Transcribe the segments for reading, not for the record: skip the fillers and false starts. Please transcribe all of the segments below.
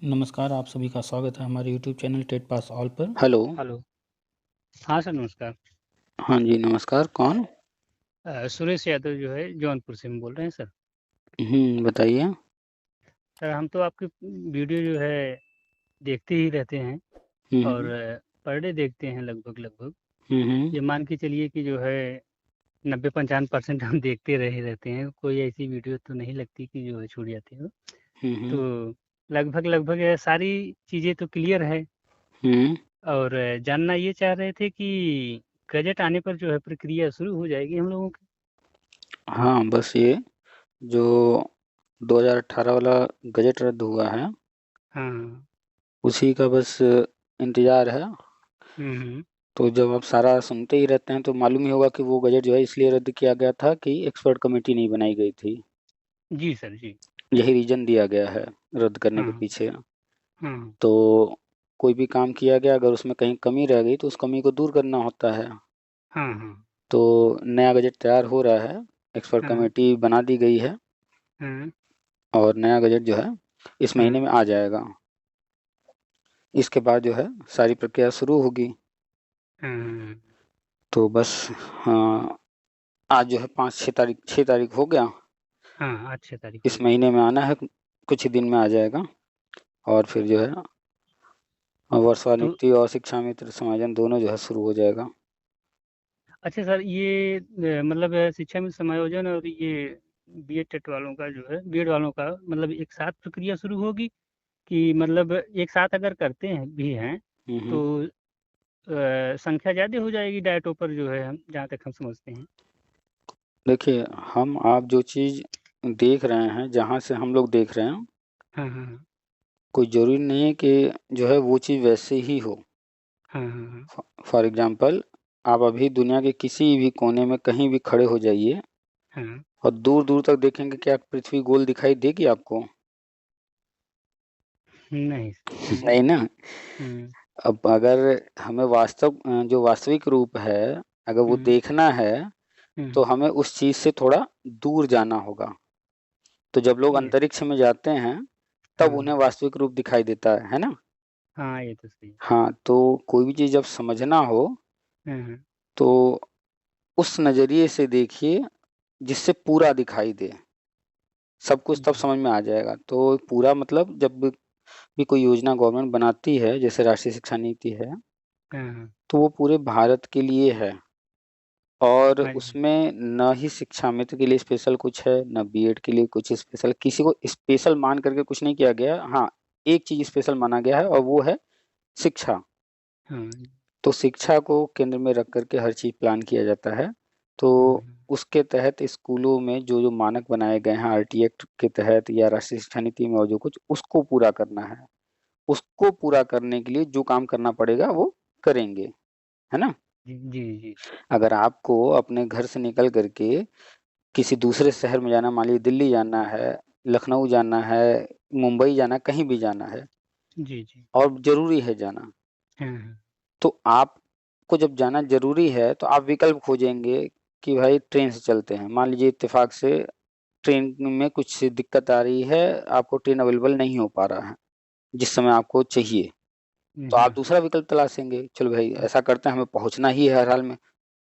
नमस्कार, आप सभी का स्वागत है हमारे YouTube channel TET pass all पर। हेलो। हेलो। हाँ सर, नमस्कार। हाँ जी, नमस्कार, कौन? सुरेश यादव जो है जौनपुर से हम बोल रहे हैं सर। बताइए। सर हम तो आपकी वीडियो जो है देखते ही रहते हैं हुँ, और हुँ। पर डे देखते हैं लगभग। हुँ, हुँ। ये मान के चलिए कि जो है 90-95% हम देखते रहे रहते हैं, कोई ऐसी वीडियो तो नहीं लगती कि जो है छूट जाती हो। हुँ, हुँ। तो लगभग ये सारी चीज़ें तो क्लियर है हुँ। और जानना ये चाह रहे थे कि गज़ट आने पर जो है प्रक्रिया शुरू हो जाएगी हम लोगों की? हाँ, बस ये जो 2018 वाला गज़ट रद्द हुआ है, हाँ। उसी का बस इंतज़ार है। हुँ, हुँ। तो जब आप सारा सुनते ही रहते हैं, तो मालूम ही होगा कि वो गज़ट जो है इसलिए रद्द किया गया था कि एक्सपर्ट कमेटी नहीं बनाई गई थी। जी सर, जी। यही रीज़न दिया गया है रद्द करने के हाँ, पीछे। हाँ, तो कोई भी काम किया गया, अगर उसमें कहीं कमी रह गई, तो उस कमी को दूर करना होता है। हाँ, हाँ, तो नया बजट तैयार हो रहा है, एक्सपर्ट हाँ, कमेटी बना दी गई है हाँ, और नया बजट जो है इस हाँ, महीने में आ जाएगा। इसके बाद जो है सारी प्रक्रिया शुरू होगी। हाँ, तो बस हाँ, आज जो है 6 तारीख हो गया। हाँ, 8 तारीख हो इस गया। महीने में आना है, कुछ ही दिन में आ जाएगा और फिर जो है वर्षवा तो नीति और शिक्षा मित्र समायोजन दोनों जो है शुरू हो जाएगा। अच्छा सर, ये मतलब शिक्षा में समायोजन और ये बीएड टेट वालों का जो है, बीएड वालों का मतलब एक साथ प्रक्रिया शुरू होगी कि मतलब एक साथ अगर करते हैं भी हैं, हुँ, तो हुँ। संख्या ज़्यादा हो जाएगी डाइटों पर जो है हम जहाँ तक हम समझते हैं। देखिए, हम आप जो चीज़ देख रहे हैं, जहाँ से हम लोग देख रहे हैं, हाँ, हाँ, हाँ। कोई ज़रूरी नहीं है कि जो है वो चीज़ वैसे ही हो। हाँ, हाँ, हाँ। फॉर एग्ज़ाम्पल आप अभी दुनिया के किसी भी कोने में कहीं भी खड़े हो जाइए हाँ, और दूर-दूर तक देखेंगे, क्या पृथ्वी गोल दिखाई देगी आपको? नहीं। हुँ, नहीं ना? हुँ, अब अगर हमें जो वास्तविक रूप है, अगर वो हुँ, देखना है, तो हुँ। हमें उस चीज़ से थोड़ा दूर जाना होगा। तो जब लोग ये अंतरिक्ष में जाते हैं, तब हाँ, उन्हें वास्तविक रूप दिखाई देता है ना? हाँ, ये तो सही है। हाँ, तो कोई भी चीज़ जब समझना हो, हाँ, हाँ। तो उस नज़रिए से देखिए, जिससे पूरा दिखाई दे। सब कुछ तब जी। समझ में आ जाएगा। तो पूरा मतलब जब भी कोई योजना गवर्नमेंट बनाती है, जैसे राष्ट्रीय शिक्षा नीति है, हाँ, हाँ। तो वो पूरे भारत के लिए है और हाँ जी। उसमें ना ही शिक्षा मित्र के लिए स्पेशल कुछ है, ना बीएड के लिए कुछ स्पेशल, किसी को स्पेशल मान करके कुछ नहीं किया गया है। हाँ, एक चीज़ स्पेशल माना गया है और वो है शिक्षा। हाँ, तो शिक्षा को केंद्र में रख कर के हर चीज़ प्लान किया जाता है। तो हाँ, उसके तहत स्कूलों में जो-जो मानक बनाए गए हैं आरटी एक्ट के तहत या राष्ट्रीय शिक्षा नीति में और जो कुछ, उसको पूरा करना है। उसको पूरा करने के लिए जो काम करना पड़ेगा वो करेंगे, है ना? जी, जी, जी। अगर आपको अपने घर से निकल कर के किसी दूसरे शहर में जाना, मान लीजिए दिल्ली जाना है, लखनऊ जाना है, मुंबई जाना है, कहीं भी जाना है जी, जी। और ज़रूरी है जाना, हाँ, हाँ। तो आपको जब जाना ज़रूरी है, तो आप विकल्प खोजेंगे कि भाई ट्रेन से चलते हैं। मान लीजिए इत्तेफ़ाक से ट्रेन में कुछ दिक्कत आ रही है, आपको ट्रेन अवेलेबल नहीं हो पा रहा है, जिस समय आपको चाहिए, हुँ, तो आप हुँ, दूसरा विकल्प तलाशेंगे। चलो भाई हुँ, ऐसा करते हैं, हमें पहुँचना ही है हर हाल में,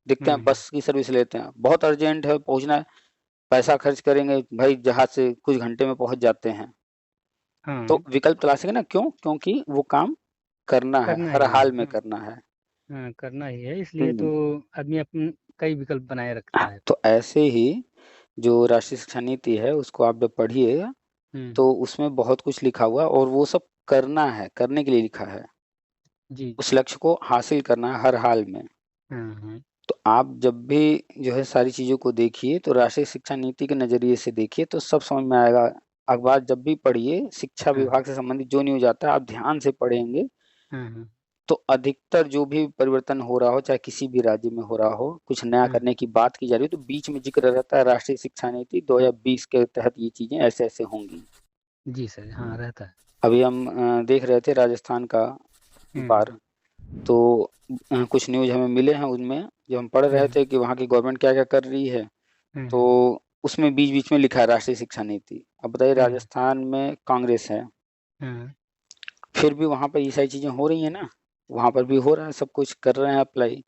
देखते हुँ, हैं बस की सर्विस लेते हैं। बहुत अर्जेंट है, पहुँचना है, पैसा खर्च करेंगे, भाई जहाज़ से कुछ घंटे में पहुँच जाते हैं। तो हाँ, विकल्प तलाशेंगे ना, क्यों? क्योंकि वो काम करना है, करना हर ही है। हाल में हाँ, करना है। हाँ, करना ही है इसलिए तो हुँ। आदमी कई विकल्प बनाए रखता है। तो ऐसे ही जो राष्ट्रीय शिक्षा नीति है, उसको आप जब पढ़िएगा, हुँ, तो उसमें बहुत कुछ लिखा हुआ है और वो सब करना है, करने के लिए लिखा है। जी, उस जी। लक्ष्य को हासिल करना है हर हाल में। हाँ, हाँ। तो आप जब भी जो है सारी चीज़ों को देखिए, तो राष्ट्रीय शिक्षा नीति के नज़रिए से देखिए, तो सब समझ में आएगा। अखबार जब भी पढ़िए, शिक्षा हाँ, विभाग से संबंधित जो न्यूज़ आता है, आप ध्यान से पढ़ेंगे, हाँ, हाँ, तो अधिकतर जो भी परिवर्तन हो रहा हो, चाहे किसी भी राज्य में हो रहा हो, कुछ नया हाँ। करने की बात की जा रही हो, तो बीच में ज़िक्र रहता है राष्ट्रीय शिक्षा नीति 2020 के तहत ये चीज़ें ऐसे-ऐसे होंगी। जी सर, हाँ, रहता है। अभी हम देख रहे थे राजस्थान का हुँ, बाढ़, तो कुछ न्यूज़ हमें मिले हैं उनमें, जो हम पढ़ हुँ, रहे थे कि वहाँ की गवर्नमेंट क्या-क्या कर रही है, हुँ, तो हुँ, उसमें बीच-बीच में लिखा है राष्ट्रीय शिक्षा नीति। अब बताइए हुँ, राजस्थान में कांग्रेस है, हाँ, फिर भी वहाँ पर ये सारी चीज़ें हो रही हैं ना, वहाँ पर भी हो रहा है, सब कुछ कर रहे हैं अप्लाई।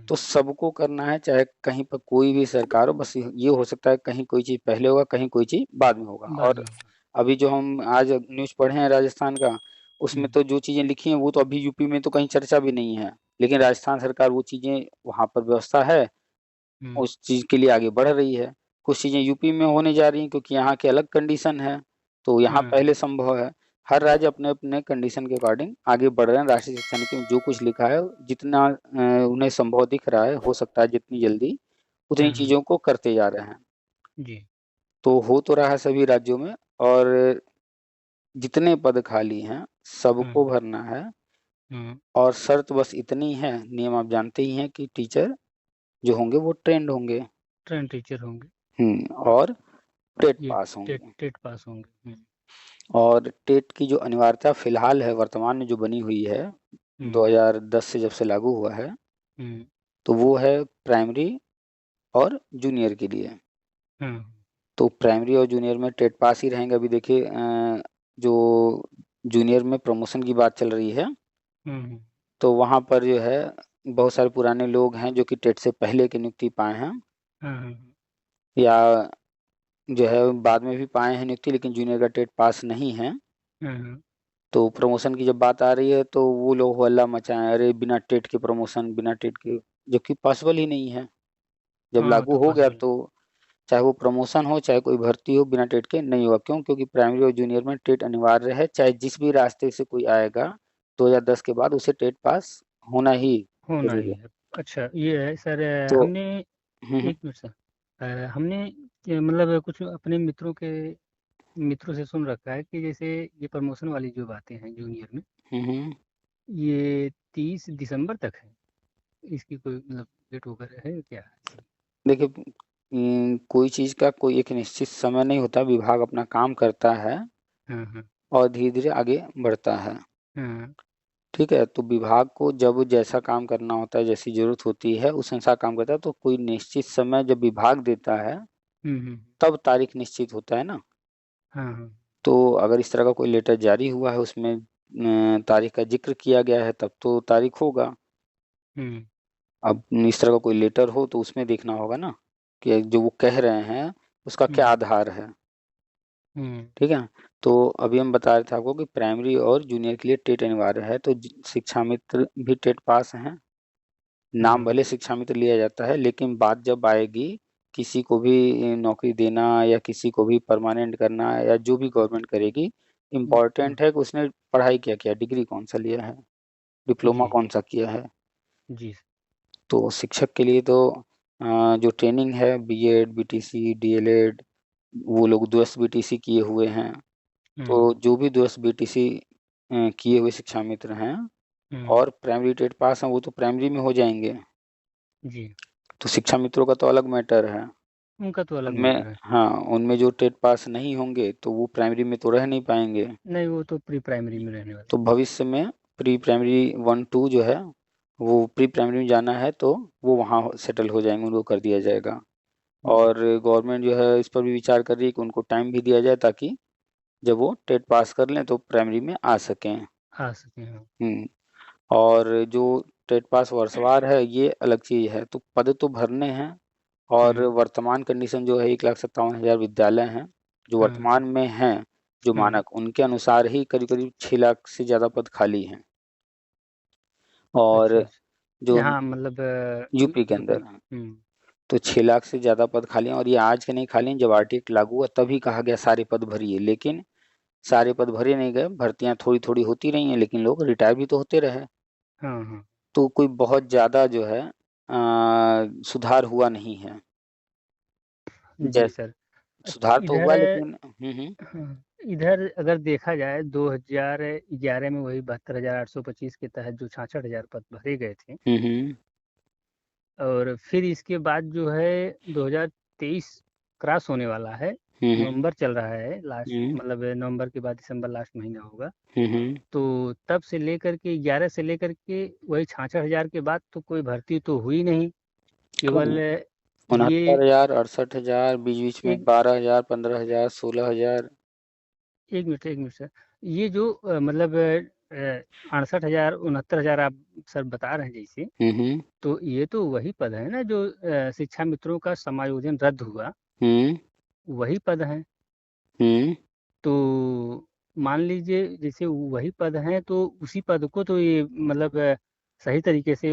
तो सबको करना है, चाहे कहीं पर कोई भी सरकार हो, बस ये हो सकता है कहीं कोई चीज़ पहले होगा, कहीं कोई चीज़ बाद में होगा। बाद और में होगा। अभी जो हम आज न्यूज़ पढ़े हैं राजस्थान का, उसमें तो जो चीज़ें लिखी हैं वो तो अभी यूपी में तो कहीं चर्चा भी नहीं है, लेकिन राजस्थान सरकार वो चीज़ें वहाँ पर व्यवस्था है, उस चीज़ के लिए आगे बढ़ रही है। कुछ चीज़ें यूपी में होने जा रही हैं क्योंकि यहाँ की अलग कंडीशन है, तो यहाँ पहले संभव है। हर राज्य अपने-अपने कंडीशन के अकॉर्डिंग आगे बढ़ रहे हैं। राष्ट्रीय शिक्षा नीति में जो कुछ लिखा है, जितना उन्हें संभव दिख रहा है, हो सकता है जितनी जल्दी उतनी चीज़ों को करते जा रहे हैं। जी। तो हो तो रहा है सभी राज्यों में, और जितने पद खाली हैं, सबको भरना है। और शर्त बस इतनी है, नियम आप जानते ही हैं कि टीचर जो होंगे वो ट्रेंड होंगे। ट्रेन टीचर होंगे। और टेट ये पास होंगे। टेट पास होंगे। और टेट की जो अनिवार्यता फिलहाल है, वर्तमान में जो बनी हुई है, 2010 से जब से लागू हुआ है, तो वो है प्राइमरी और जूनियर के लिए। तो प्राइमरी और जूनियर में टेट पास ही रहेंगे। अभी देखिए जो जूनियर में प्रमोशन की बात चल रही है, तो वहाँ पर जो है बहुत सारे पुराने लोग हैं जो कि टेट से पहले की नियुक्ति पाए हैं, या जो है बाद में भी पाए हैं नियुक्ति, लेकिन जूनियर का टेट पास नहीं है। तो प्रमोशन की जब बात आ रही है तो वो लोग हल्ला मचाएं, अरे बिना टेट के प्रमोशन, बिना टेट के, जबकि पॉसिबल ही नहीं है। जब लागू हो गया तो चाहे वो प्रमोशन हो, चाहे कोई भर्ती हो, बिना टेट के नहीं होगा। क्यों? क्योंकि प्राइमरी और जूनियर में टेट अनिवार्य है। चाहे जिस भी रास्ते से कोई आएगा 2010 के बाद, उसे टेट पास होना ही जरूरी है। अच्छा, ये है सर। तो हमने एक मिनट सर, हमने मतलब कुछ अपने मित्रों से सुन रखा है कि जैसे ये प्रमोशन वाली जो बातें हैं जूनियर में, ये 30 दिसंबर तक है। इसकी कोई मतलब डेट वगैरह है क्या? देखिए, कोई चीज़ का कोई एक निश्चित समय नहीं होता। विभाग अपना काम करता है और धीरे-धीरे आगे बढ़ता है। ठीक है? तो विभाग को जब जैसा काम करना होता है, जैसी ज़रूरत होती है, उस अनुसार काम करता है। तो कोई निश्चित समय जब विभाग देता है, तब तारीख निश्चित होता है ना। तो अगर इस तरह का कोई लेटर जारी हुआ है, उसमें तारीख का ज़िक्र किया गया है, तब तो तारीख होगा। अब इस तरह का कोई लेटर हो तो उसमें देखना होगा ना कि जो वो कह रहे हैं उसका क्या आधार है। ठीक है? तो अभी हम बता रहे थे आपको कि प्राइमरी और जूनियर के लिए टेट अनिवार्य है। तो शिक्षा मित्र भी टेट पास हैं। नाम भले शिक्षा मित्र लिया जाता है, लेकिन बात जब आएगी किसी को भी नौकरी देना या किसी को भी परमानेंट करना या जो भी गवर्नमेंट करेगी, इम्पोर्टेंट है कि उसने पढ़ाई क्या किया, डिग्री कौन सा लिया है, डिप्लोमा कौन सा किया है। जी। तो शिक्षक के लिए तो जो ट्रेनिंग है, बीएड, बीटीसी, डीएलएड, वो लोग दूरस्थ बीटीसी किए हुए हैं। तो जो भी दूरस्थ बीटीसी किए हुए शिक्षा मित्र हैं और प्राइमरी टेट पास हैं, वो तो प्राइमरी में हो जाएंगे। जी। तो शिक्षा मित्रों का तो अलग मैटर है। उनका तो अलग उनमें मैटर है। हाँ, उनमें जो टेट पास नहीं होंगे तो वो प्राइमरी में तो रह नहीं पाएंगे। नहीं, वो तो प्री प्राइमरी में रहने वाले। तो भविष्य में प्री प्राइमरी 1-2 जो है, वो प्री प्राइमरी में जाना है तो वो वहाँ सेटल हो जाएंगे, उनको कर दिया जाएगा। और गवर्नमेंट जो है इस पर भी विचार कर रही है कि उनको टाइम भी दिया जाए, ताकि जब वो टेट पास कर लें तो प्राइमरी में आ सकें। और जो टेट पास वर्षवार है, ये अलग चीज़ है। तो पद तो भरने हैं, और वर्तमान कंडीशन जो है 1,57,000 विद्यालय हैं जो वर्तमान में हैं, जो मानक, उनके अनुसार ही करीब-करीब 6 लाख से ज़्यादा पद खाली हैं। और जो यहाँ मतलब यूपी के अंदर तो 6 लाख से ज़्यादा पद खाली हैं, और ये आज के नहीं खाली हैं। जब आरटीई एक्ट लागू हुआ तभी कहा गया सारे पद भरिए, लेकिन सारे पद भरे नहीं गए। भर्तियां थोड़ी-थोड़ी होती रही हैं, लेकिन लोग रिटायर भी तो होते रहे। तो कोई बहुत ज़्यादा जो है सुधार हुआ नहीं है। जी सर। सुधार तो हुआ, लेकिन इधर अगर देखा जाए 2011 में वही 72,825 के तहत जो 66,000 पद भरे गए थे, और फिर इसके बाद जो है 2023 क्रॉस होने वाला है। नवंबर चल रहा है लास्ट, मतलब नवंबर के बाद दिसंबर लास्ट महीना होगा। तो तब से लेकर के 11 से लेकर के वही 66,000 के बाद तो कोई भर्ती तो हुई नहीं, केवल 69,000, 68,000, बीच में 12,000, 15,000, 16,000। एक मिनट सर। ये जो मतलब 68,000 69,000 आप सर बता रहे हैं जैसे, हम्म तो ये तो वही पद है ना जो शिक्षा मित्रों का समायोजन रद्द हुआ, हम्म वही पद है। हम्म तो मान लीजिए जैसे वही पद हैं, तो उसी पद को तो ये मतलब सही तरीके से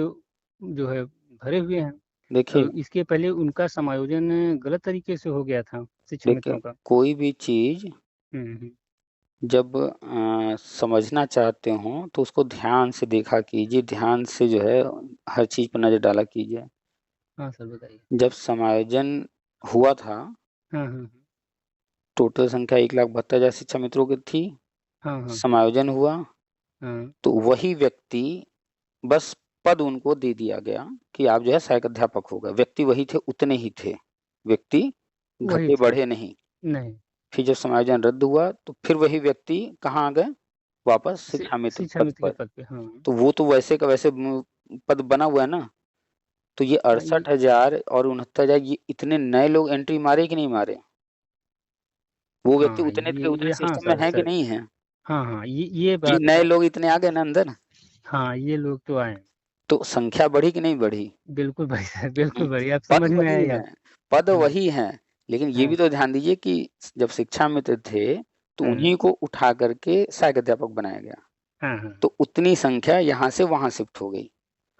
जो है भरे हुए हैं। देखिए इसके पहले उनका समायोजन गलत तरीके से हो गया था शिक्षा देखिए मित्रों का। कोई भी चीज हम्म। जब समझना चाहते हो तो उसको ध्यान से देखा कीजिए, ध्यान से जो है हर चीज पर नजर डाला कीजिए। हाँ सर बताइए। जब समायोजन हुआ था, हाँ हाँ टोटल संख्या 1,72,000 शिक्षा मित्रों की थी। हाँ हाँ समायोजन हुआ हाँ तो वही व्यक्ति, बस पद उनको दे दिया गया कि आप जो है सहायक अध्यापक हो गए। व्यक्ति वही थे, उतने ही थे, व्यक्ति वही घटे थे। बढ़े नहीं। नहीं। फिर जब समायोजन रद्द हुआ तो फिर वही व्यक्ति कहाँ आ गए, वापस शिक्षा मित्र शिक्षा पद मित्र के पर। पद पे, हाँ। तो वो तो वैसे का वैसे पद बना हुआ है ना। तो ये हाँ, ये 68,000 और 69,000, ये इतने नए लोग एंट्री मारे कि नहीं मारे? वो व्यक्ति हाँ उतने के उतने हाँ सिस्टम में सर हैं कि सर। नहीं है? हाँ हाँ, ये ये बात नए है। लोग इतने आ गए ना अंदर, हाँ, ये लोग तो आए। तो संख्या बढ़ी कि नहीं बढ़ी? बिल्कुल भाई साहब, बिल्कुल बढ़िया, अब पद समझ में वही आएगा। है, पद हाँ वही है। लेकिन ये हाँ भी तो ध्यान दीजिए कि जब शिक्षा मित्र थे तो हाँ उन्हीं को उठा करके सहायक अध्यापक बनाया गया। हाँ हाँ तो उतनी संख्या यहाँ से वहां शिफ्ट हो गई,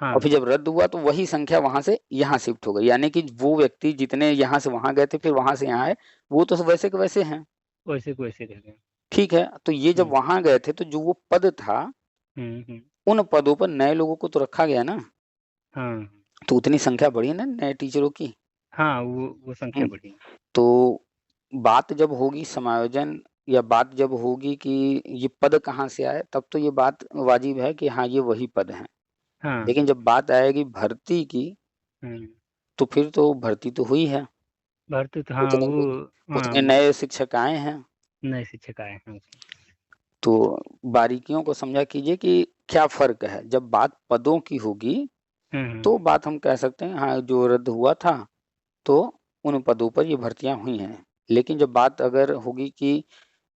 हाँ और फिर जब रद्द हुआ तो वही संख्या वहां से यहाँ शिफ्ट हो गई। यानी कि वो व्यक्ति जितने यहाँ से वहां गए थे फिर वहां से यहाँ आए, वो तो वैसे के वैसे हैं। वैसे को वैसे रह गए। ठीक है, तो ये जब हम्म वहां गए थे तो जो वो पद था, हम्म। उन पदों पर नए लोगों को तो रखा गया ना। हाँ तो उतनी संख्या बढ़ी ना नए टीचरों की। हाँ, वो संख्या हम्म, बढ़ी। तो बात जब होगी समायोजन, या बात जब होगी कि ये पद कहाँ से आए, तब तो ये बात वाजिब है कि हाँ ये वही पद हैं। हाँ। लेकिन जब बात आएगी भर्ती की, हम्म। तो फिर तो भर्ती तो हुई है, भर्ती तो हाँ उतने वो। हाँ, उतने नए शिक्षक आए हैं। नए शिक्षक आए हैं। तो बारीकियों को समझा कीजिए कि क्या फर्क है। जब बात पदों की होगी हम्म। तो बात हम कह सकते हैं हाँ जो रद्द हुआ था तो उन पदों पर ये भर्तियां हुई हैं। लेकिन जब बात अगर होगी कि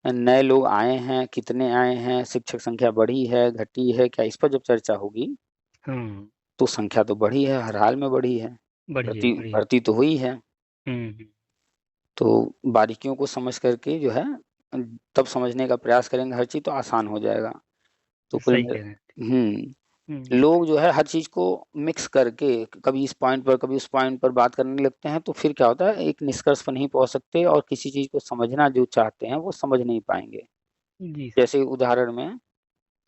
नए लोग आए हैं, कितने आए हैं, शिक्षक संख्या बढ़ी है घटी है क्या, इस पर जब चर्चा होगी हाँ, तो संख्या तो बढ़ी है, हर हाल में बढ़ी है। बढ़िया भर्ती बढ़िया। भर्ती तो हुई है। हम्म। तो बारीकियों को समझ करके जो है तब समझने का प्रयास करेंगे, हर चीज तो आसान हो जाएगा। तो कुल सही मिला- कह रहे हैं। हम्म। लोग जो है हर चीज को मिक्स करके कभी इस पॉइंट पर कभी उस पॉइंट पर बात करने लगते हैं, तो फिर क्या होता है, एक निष्कर्ष पर नहीं पहुंच सकते और किसी चीज को समझना जो चाहते हैं वो समझ नहीं पाएंगे। जी सर। जैसे उदाहरण में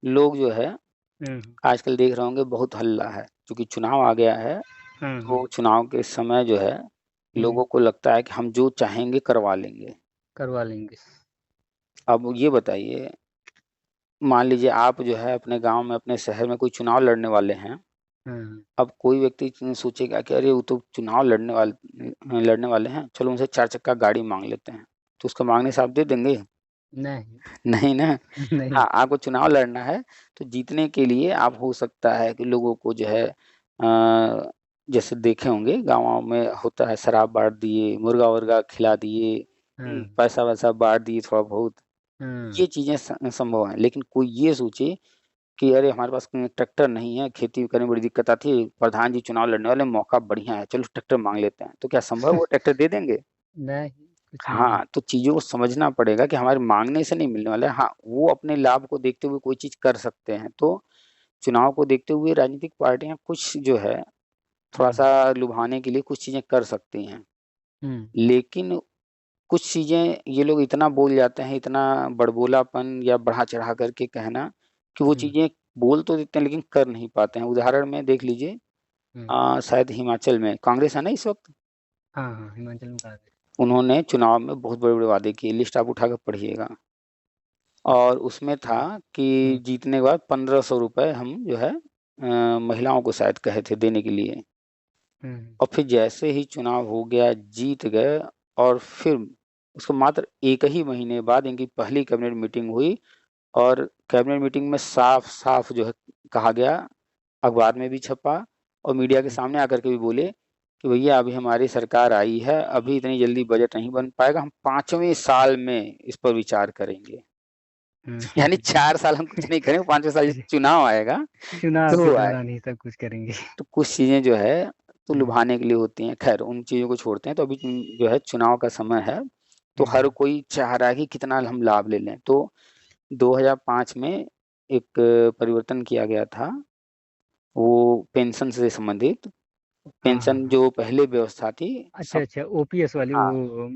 लोग जो है हम्म। आजकल देख रहे होंगे बहुत हल्ला है क्योंकि चुनाव आ गया है। हाँ। तो चुनाव के समय जो है हम्म। लोगों को लगता है कि हम जो चाहेंगे करवा लेंगे। करवा लेंगे। अब ये बताइए, मान लीजिए आप जो है अपने गांव में अपने शहर में कोई चुनाव लड़ने वाले हैं। हाँ। अब कोई व्यक्ति सोचेगा कि अरे वो तो चुनाव लड़ने वाले हैं, चलो उनसे 4 चक्का गाड़ी मांग लेते हैं। तो उसको मांगने से आप दे देंगे? नहीं। नहीं ना। नहीं। हाँ, आपको चुनाव लड़ना है तो जीतने के लिए आप हो सकता है कि लोगों को जो है जैसे देखे होंगे गाँव में होता है, शराब बांट दिए, मुर्गा वर्गा खिला दिए, हाँ पैसा वैसा बांट दिए थोड़ा बहुत। हाँ ये चीजें संभव है। लेकिन कोई ये सोचे कि अरे हमारे पास ट्रैक्टर नहीं है, खेती करने में बड़ी दिक्कत आती है, प्रधान जी चुनाव लड़ने वाले, मौका बढ़िया है, चलो ट्रैक्टर मांग लेते हैं, तो क्या संभव है वो ट्रैक्टर दे देंगे? नहीं, कुछ नहीं है। हाँ, तो चीजों को समझना पड़ेगा कि हमारे मांगने से नहीं मिलने वाला है। हाँ, वो अपने लाभ को देखते हुए कोई चीज कर सकते हैं। तो चुनाव को देखते हुए राजनीतिक पार्टियां कुछ जो है थोड़ा हम्म सा लुभाने के लिए कुछ चीजें कर सकती हैं। हम्म लेकिन कुछ चीजें ये लोग इतना बोल जाते हैं, इतना बड़बोलापन या बढ़ा चढ़ा करके कहना, कि वो हम्म चीजें बोल तो देते हैं लेकिन कर नहीं पाते हैं। उदाहरण में देख लीजिए, हम्म। शायद हिमाचल में कांग्रेस है ना इस वक्त, हाँ हाँ, हिमाचल में कहा उन्होंने चुनाव में बहुत बड़े बड़े वादे किए, लिस्ट आप उठा कर पढ़िएगा। और उसमें था कि हम्म जीतने के बाद 1,500 रुपए हम जो है महिलाओं को शायद कहे थे देने के लिए। हम्म और फिर जैसे ही चुनाव हो गया, जीत गए, और फिर उसको मात्र एक ही महीने बाद इनकी पहली कैबिनेट मीटिंग हुई, और कैबिनेट मीटिंग में साफ साफ जो है कहा गया, अखबार में भी छपा और मीडिया के हम्म सामने आकर के भी बोले कि भैया अभी हमारी सरकार आई है, अभी इतनी जल्दी बजट नहीं बन पाएगा, हम 5वें साल में इस पर विचार करेंगे। यानी 4 साल हम कुछ नहीं करेंगे, 5वें साल जब चुनाव आएगा चुनाव के तो दौरान ही सब कुछ करेंगे। तो कुछ चीजें जो है तो हम्म, लुभाने के लिए होती हैं। खैर उन चीजों को छोड़ते हैं, तो अभी जो है चुनाव का समय है, तो हर कोई चाह रहा है कि कितना हम लाभ ले लें। तो 2005 में एक परिवर्तन किया गया था, वो पेंशन से संबंधित। हाँ पेंशन हाँ। जो पहले व्यवस्था थी अच्छा सब। अच्छा, ओपीएस वाली हाँ, वो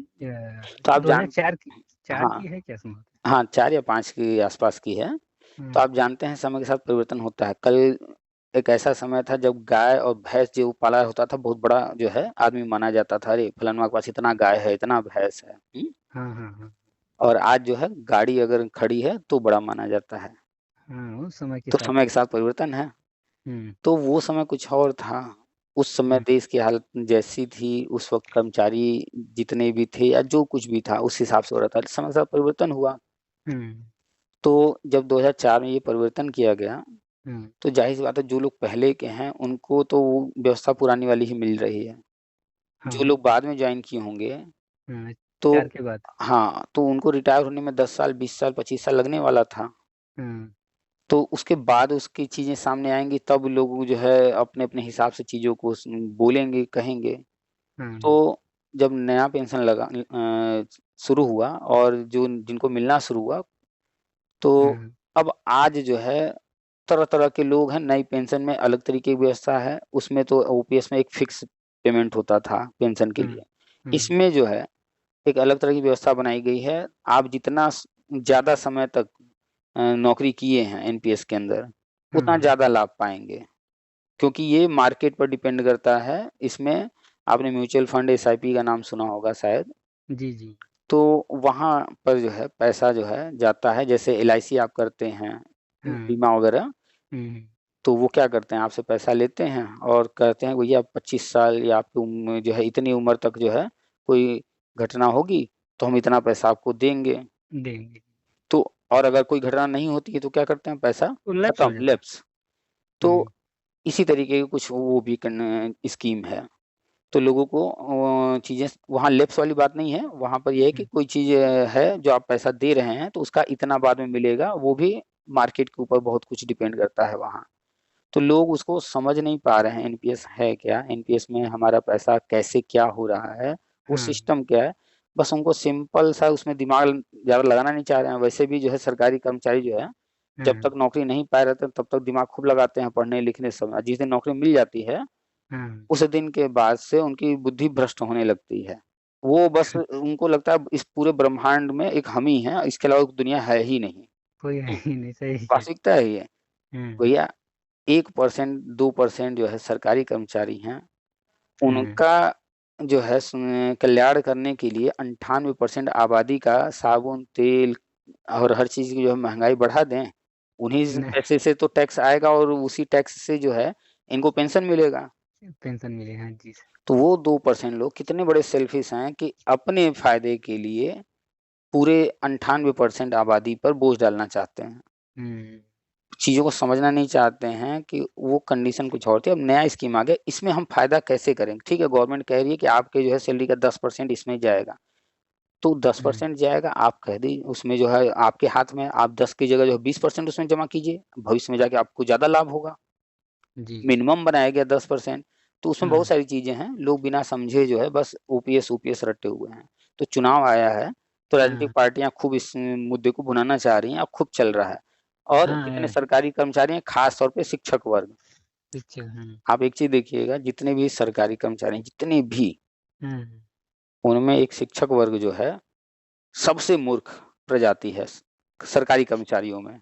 तो आप जान 2004 की, 4 हाँ की है क्या समाप्त? हाँ, 4 या 5 के आसपास की है। तो हम्म, आप जानते हैं समय के साथ परिवर्तन होता है। कल एक ऐसा समय था जब गाय और भैंस जो पाला होता था, बहुत बड़ा जो है आदमी माना जाता था, अरे फलाना के पास इतना गाय है, इतना भैंस है। हाँ हाँ हाँ और आज जो है गाड़ी अगर खड़ी है तो बड़ा माना जाता है। हाँ, उस समय के तो साथ। समय के साथ परिवर्तन है। हम्म तो वो समय कुछ और था। उस समय हम्म देश की हालत जैसी थी, उस वक्त कर्मचारी जितने भी थे या जो कुछ भी था उस हिसाब से हो रहा था। समय के साथ परिवर्तन हुआ। हम्म तो जब 2004 में ये परिवर्तन किया गया, हम्म, तो जाहिर सी बात है जो लोग पहले के हैं उनको तो वो व्यवस्था पुरानी वाली ही मिल रही है। जो हाँ लोग बाद में ज्वाइन किए होंगे, हाँ, तो 4 के बाद। हाँ, तो उनको रिटायर होने में 10 साल, 20 साल, 25 साल लगने वाला था। हम्म तो उसके बाद उसकी चीजें सामने आएंगी, तब लोग जो है अपने अपने हिसाब से चीजों को बोलेंगे, कहेंगे। तो हम्म जब नया पेंशन लगा शुरू हुआ और जो जिनको मिलना शुरू हुआ, तो हम्म अब आज जो है तरह तरह के लोग हैं। नई पेंशन में अलग तरीके की व्यवस्था है, उसमें तो ओपीएस में एक फिक्स पेमेंट होता था पेंशन के हम्म लिए। हम्म इसमें जो है एक अलग तरह की व्यवस्था बनाई गई है। आप जितना ज्यादा समय तक नौकरी किए हैं एनपीएस के अंदर, उतना हम्म, ज्यादा लाभ पाएंगे, क्योंकि ये मार्केट पर डिपेंड करता है। इसमें आपने म्यूचुअल फंड एसआईपी का नाम सुना होगा शायद। जी जी। तो वहां पर जो है पैसा जो है जाता है, जैसे एलआईसी आप करते हैं, हाँ बीमा वगैरह। हम्म तो वो क्या करते हैं, आपसे पैसा लेते हैं और कहते हैं भैया 25 साल या आपकी उम्र जो है इतनी उम्र तक जो है कोई घटना होगी तो हम इतना पैसा आपको देंगे। देंगे। तो और अगर कोई घटना नहीं होती है तो क्या करते हैं, पैसा वो लैप्स हो खत्म, जाता है। लैप्स। तो हम्म इसी तरीके की कुछ वो भी स्कीम है। तो लोगों को चीजें वहाँ लैप्स वाली बात नहीं है, वहां पर यह है कि हम्म कोई चीज है जो आप पैसा दे रहे हैं तो उसका इतना बाद में मिलेगा, वो भी मार्केट के ऊपर बहुत कुछ डिपेंड करता है वहाँ। तो लोग उसको समझ नहीं पा रहे हैं एनपीएस है क्या, एनपीएस में हमारा पैसा कैसे क्या हो रहा है, वो हाँ सिस्टम क्या है। बस उनको सिंपल सा उसमें दिमाग ज्यादा लगाना नहीं चाह रहे हैं। वैसे भी जो है सरकारी कर्मचारी जो है जब हाँ तक नौकरी नहीं पाए रहते तब तक दिमाग खूब लगाते हैं पढ़ने लिखने समय। जिस दिन नौकरी मिल जाती है हाँ। उस दिन के बाद से उनकी बुद्धि भ्रष्ट होने लगती है। वो बस उनको लगता है इस पूरे ब्रह्मांड में एक हम ही है, इसके अलावा कोई दुनिया है ही नहीं। कोई है ही नहीं, सही है। वास्तविकता है ये। हम्म भैया 1%, 2% जो है सरकारी कर्मचारी हैं, हम्म उनका जो है कल्याण करने के लिए 98% आबादी का साबुन तेल और हर चीज की जो है महंगाई बढ़ा दें। उन्हीं पैसे से तो टैक्स आएगा और उसी टैक्स से जो है इनको पेंशन मिलेगा। पेंशन मिले, हाँ जी सर। तो वो 2% लोग कितने बड़े सेल्फिश हैं कि अपने फायदे के लिए पूरे 98% आबादी पर बोझ डालना चाहते हैं। हम्म चीजों को समझना नहीं चाहते हैं कि वो कंडीशन कुछ और थी। अब नया स्कीम आ गया, इसमें हम फायदा कैसे करेंगे। ठीक है, गवर्नमेंट कह रही है कि आपके जो है सैलरी का 10% इसमें जाएगा, तो दस हम्म, परसेंट जाएगा, आप कह दी उसमें जो है आपके हाथ में, आप 10 की जगह जो है 20% उसमें जमा कीजिए, भविष्य में जाके आपको ज्यादा लाभ होगा। जी। मिनिमम बनाया गया 10%। तो उसमें बहुत हाँ सारी चीजें हैं, लोग बिना समझे जो है बस ओपीएस ओपीएस रटे हुए हैं। तो चुनाव आया है, तो राजनीतिक हाँ पार्टियां खूब इस मुद्दे को भुनाना चाह रही हैं, अब खूब चल रहा है। और जितने हाँ, सरकारी कर्मचारी हैं, खास तौर पे शिक्षक वर्ग, अच्छा हाँ आप एक चीज देखिएगा, जितने भी सरकारी कर्मचारी हैं, जितने भी, हाँ उनमें एक शिक्षक वर्ग जो है सबसे मूर्ख प्रजाति है सरकारी कर्मचारियों में।